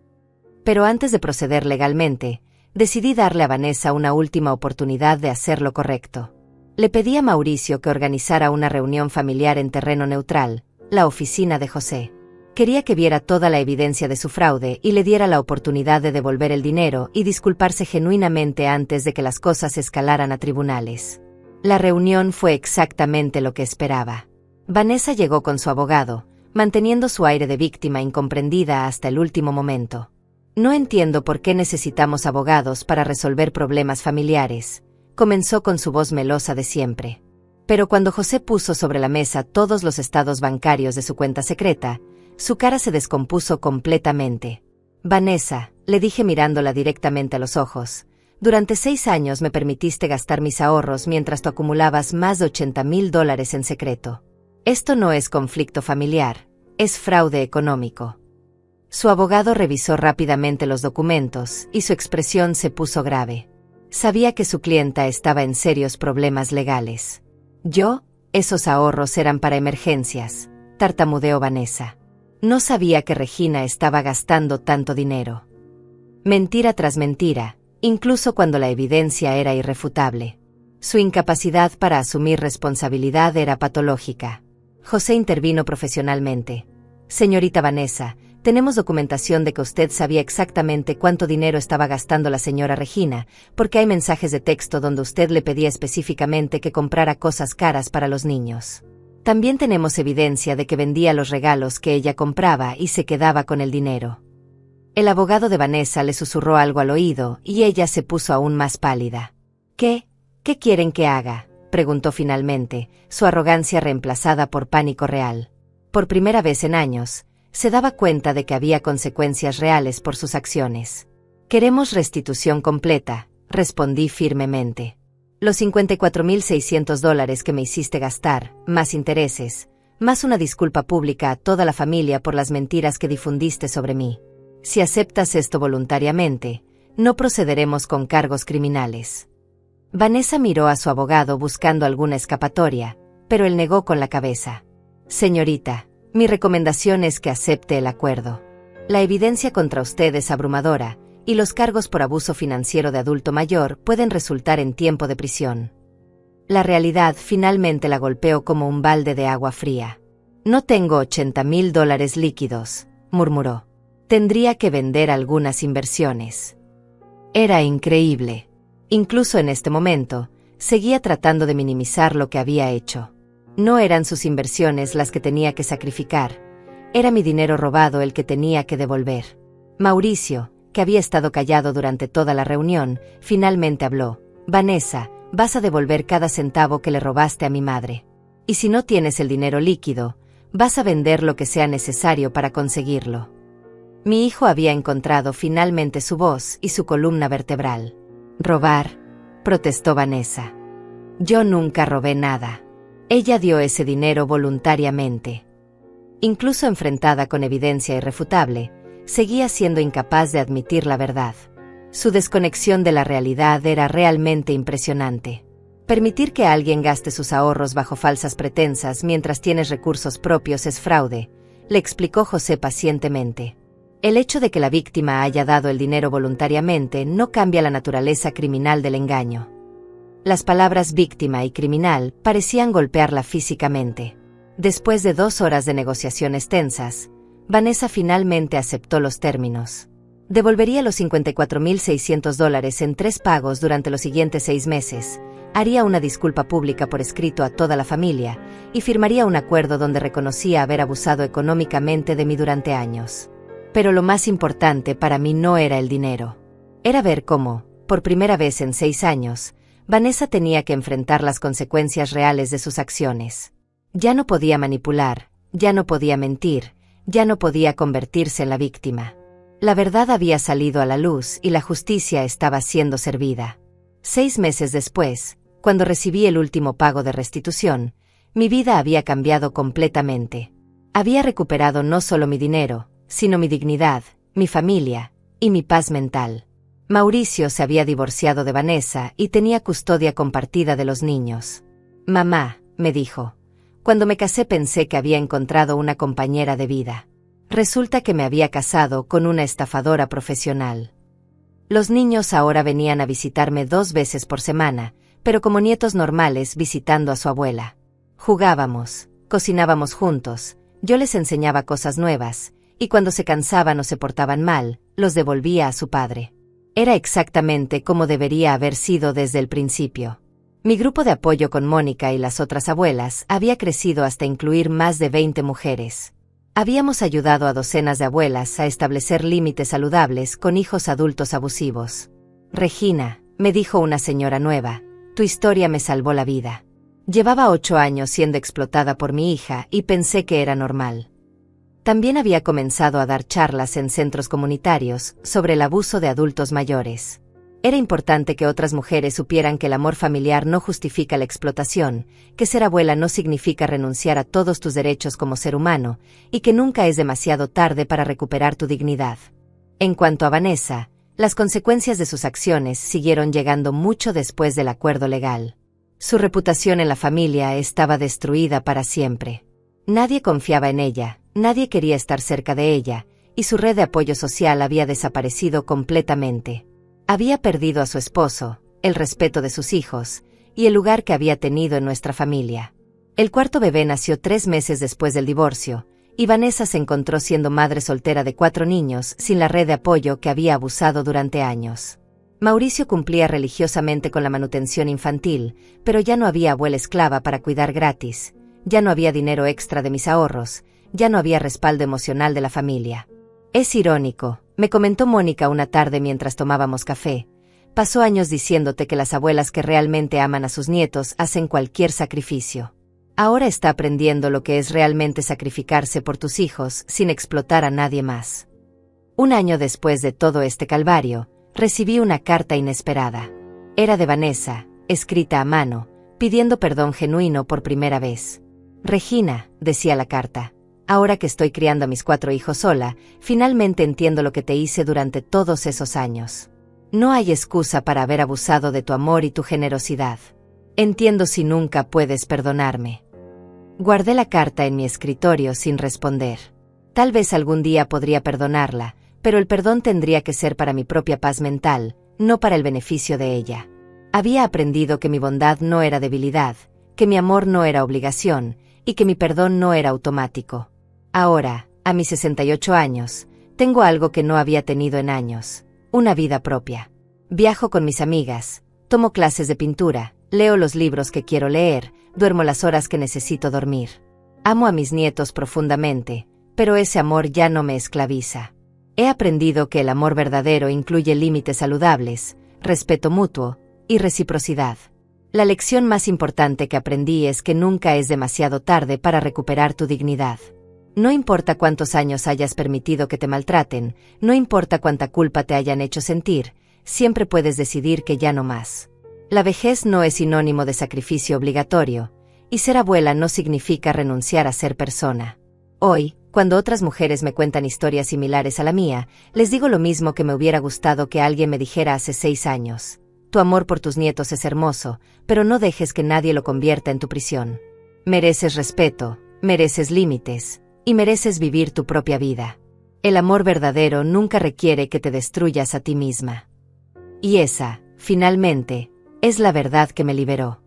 Pero antes de proceder legalmente, decidí darle a Vanessa una última oportunidad de hacer lo correcto. Le pedí a Mauricio que organizara una reunión familiar en terreno neutral, la oficina de José. Quería que viera toda la evidencia de su fraude y le diera la oportunidad de devolver el dinero y disculparse genuinamente antes de que las cosas escalaran a tribunales. La reunión fue exactamente lo que esperaba. Vanessa llegó con su abogado, manteniendo su aire de víctima incomprendida hasta el último momento. No entiendo por qué necesitamos abogados para resolver problemas familiares, comenzó con su voz melosa de siempre. Pero cuando José puso sobre la mesa todos los estados bancarios de su cuenta secreta, su cara se descompuso completamente. Vanessa, le dije mirándola directamente a los ojos, durante 6 años me permitiste gastar mis ahorros mientras tú acumulabas más de $80,000 en secreto. Esto no es conflicto familiar, es fraude económico. Su abogado revisó rápidamente los documentos y su expresión se puso grave. Sabía que su clienta estaba en serios problemas legales. Esos ahorros eran para emergencias, tartamudeó Vanessa. No sabía que Regina estaba gastando tanto dinero. Mentira tras mentira, incluso cuando la evidencia era irrefutable. Su incapacidad para asumir responsabilidad era patológica. José intervino profesionalmente. Señorita Vanessa, tenemos documentación de que usted sabía exactamente cuánto dinero estaba gastando la señora Regina, porque hay mensajes de texto donde usted le pedía específicamente que comprara cosas caras para los niños. También tenemos evidencia de que vendía los regalos que ella compraba y se quedaba con el dinero. El abogado de Vanessa le susurró algo al oído y ella se puso aún más pálida. ¿Qué quieren que haga?, preguntó finalmente, su arrogancia reemplazada por pánico real. Por primera vez en años, se daba cuenta de que había consecuencias reales por sus acciones. Queremos restitución completa, respondí firmemente. Los $54,600 que me hiciste gastar, más intereses, más una disculpa pública a toda la familia por las mentiras que difundiste sobre mí. Si aceptas esto voluntariamente, no procederemos con cargos criminales. Vanessa miró a su abogado buscando alguna escapatoria, pero él negó con la cabeza. Señorita, mi recomendación es que acepte el acuerdo. La evidencia contra usted es abrumadora, y los cargos por abuso financiero de adulto mayor pueden resultar en tiempo de prisión. La realidad finalmente la golpeó como un balde de agua fría. No tengo $80,000 líquidos, murmuró. Tendría que vender algunas inversiones. Era increíble. Incluso en este momento, seguía tratando de minimizar lo que había hecho. No eran sus inversiones las que tenía que sacrificar, era mi dinero robado el que tenía que devolver. Mauricio, que había estado callado durante toda la reunión, finalmente habló. Vanessa, vas a devolver cada centavo que le robaste a mi madre. Y si no tienes el dinero líquido, vas a vender lo que sea necesario para conseguirlo. Mi hijo había encontrado finalmente su voz y su columna vertebral. ¿Robar?, protestó Vanessa. Yo nunca robé nada. Ella dio ese dinero voluntariamente. Incluso enfrentada con evidencia irrefutable, seguía siendo incapaz de admitir la verdad. Su desconexión de la realidad era realmente impresionante. Permitir que alguien gaste sus ahorros bajo falsas pretensas mientras tienes recursos propios es fraude, le explicó José pacientemente. El hecho de que la víctima haya dado el dinero voluntariamente no cambia la naturaleza criminal del engaño. Las palabras víctima y criminal parecían golpearla físicamente. Después de 2 horas de negociaciones tensas, Vanessa finalmente aceptó los términos. Devolvería los $54,600 en 3 pagos durante los siguientes 6 meses, haría una disculpa pública por escrito a toda la familia y firmaría un acuerdo donde reconocía haber abusado económicamente de mí durante años. Pero lo más importante para mí no era el dinero. Era ver cómo, por primera vez en 6 años, Vanessa tenía que enfrentar las consecuencias reales de sus acciones. Ya no podía manipular, ya no podía mentir, ya no podía convertirse en la víctima. La verdad había salido a la luz y la justicia estaba siendo servida. 6 meses después, cuando recibí el último pago de restitución, mi vida había cambiado completamente. Había recuperado no solo mi dinero, sino mi dignidad, mi familia y mi paz mental. Mauricio se había divorciado de Vanessa y tenía custodia compartida de los niños. Mamá, me dijo, cuando me casé pensé que había encontrado una compañera de vida. Resulta que me había casado con una estafadora profesional. Los niños ahora venían a visitarme 2 veces por semana, pero como nietos normales visitando a su abuela. Jugábamos, cocinábamos juntos, yo les enseñaba cosas nuevas, y cuando se cansaban o se portaban mal, los devolvía a su padre. Era exactamente como debería haber sido desde el principio. Mi grupo de apoyo con Mónica y las otras abuelas había crecido hasta incluir más de 20 mujeres. Habíamos ayudado a docenas de abuelas a establecer límites saludables con hijos adultos abusivos. Regina, me dijo una señora nueva, tu historia me salvó la vida. Llevaba 8 años siendo explotada por mi hija y pensé que era normal. También había comenzado a dar charlas en centros comunitarios sobre el abuso de adultos mayores. Era importante que otras mujeres supieran que el amor familiar no justifica la explotación, que ser abuela no significa renunciar a todos tus derechos como ser humano, y que nunca es demasiado tarde para recuperar tu dignidad. En cuanto a Vanessa, las consecuencias de sus acciones siguieron llegando mucho después del acuerdo legal. Su reputación en la familia estaba destruida para siempre. Nadie confiaba en ella, nadie quería estar cerca de ella, y su red de apoyo social había desaparecido completamente. Había perdido a su esposo, el respeto de sus hijos, y el lugar que había tenido en nuestra familia. El cuarto bebé nació 3 meses después del divorcio, y Vanessa se encontró siendo madre soltera de 4 niños sin la red de apoyo que había abusado durante años. Mauricio cumplía religiosamente con la manutención infantil, pero ya no había abuela esclava para cuidar gratis, ya no había dinero extra de mis ahorros, ya no había respaldo emocional de la familia. Es irónico, me comentó Mónica una tarde mientras tomábamos café. Pasó años diciéndote que las abuelas que realmente aman a sus nietos hacen cualquier sacrificio. Ahora está aprendiendo lo que es realmente sacrificarse por tus hijos sin explotar a nadie más. 1 año después de todo este calvario, recibí una carta inesperada. Era de Vanessa, escrita a mano, pidiendo perdón genuino por primera vez. Regina, decía la carta, ahora que estoy criando a mis 4 hijos sola, finalmente entiendo lo que te hice durante todos esos años. No hay excusa para haber abusado de tu amor y tu generosidad. Entiendo si nunca puedes perdonarme. Guardé la carta en mi escritorio sin responder. Tal vez algún día podría perdonarla, pero el perdón tendría que ser para mi propia paz mental, no para el beneficio de ella. Había aprendido que mi bondad no era debilidad, que mi amor no era obligación, y que mi perdón no era automático. Ahora, a mis 68 años, tengo algo que no había tenido en años, una vida propia. Viajo con mis amigas, tomo clases de pintura, leo los libros que quiero leer, duermo las horas que necesito dormir. Amo a mis nietos profundamente, pero ese amor ya no me esclaviza. He aprendido que el amor verdadero incluye límites saludables, respeto mutuo y reciprocidad. La lección más importante que aprendí es que nunca es demasiado tarde para recuperar tu dignidad. No importa cuántos años hayas permitido que te maltraten, no importa cuánta culpa te hayan hecho sentir, siempre puedes decidir que ya no más. La vejez no es sinónimo de sacrificio obligatorio, y ser abuela no significa renunciar a ser persona. Hoy, cuando otras mujeres me cuentan historias similares a la mía, les digo lo mismo que me hubiera gustado que alguien me dijera hace 6 años. Tu amor por tus nietos es hermoso, pero no dejes que nadie lo convierta en tu prisión. Mereces respeto, mereces límites, y mereces vivir tu propia vida. El amor verdadero nunca requiere que te destruyas a ti misma. Y esa, finalmente, es la verdad que me liberó.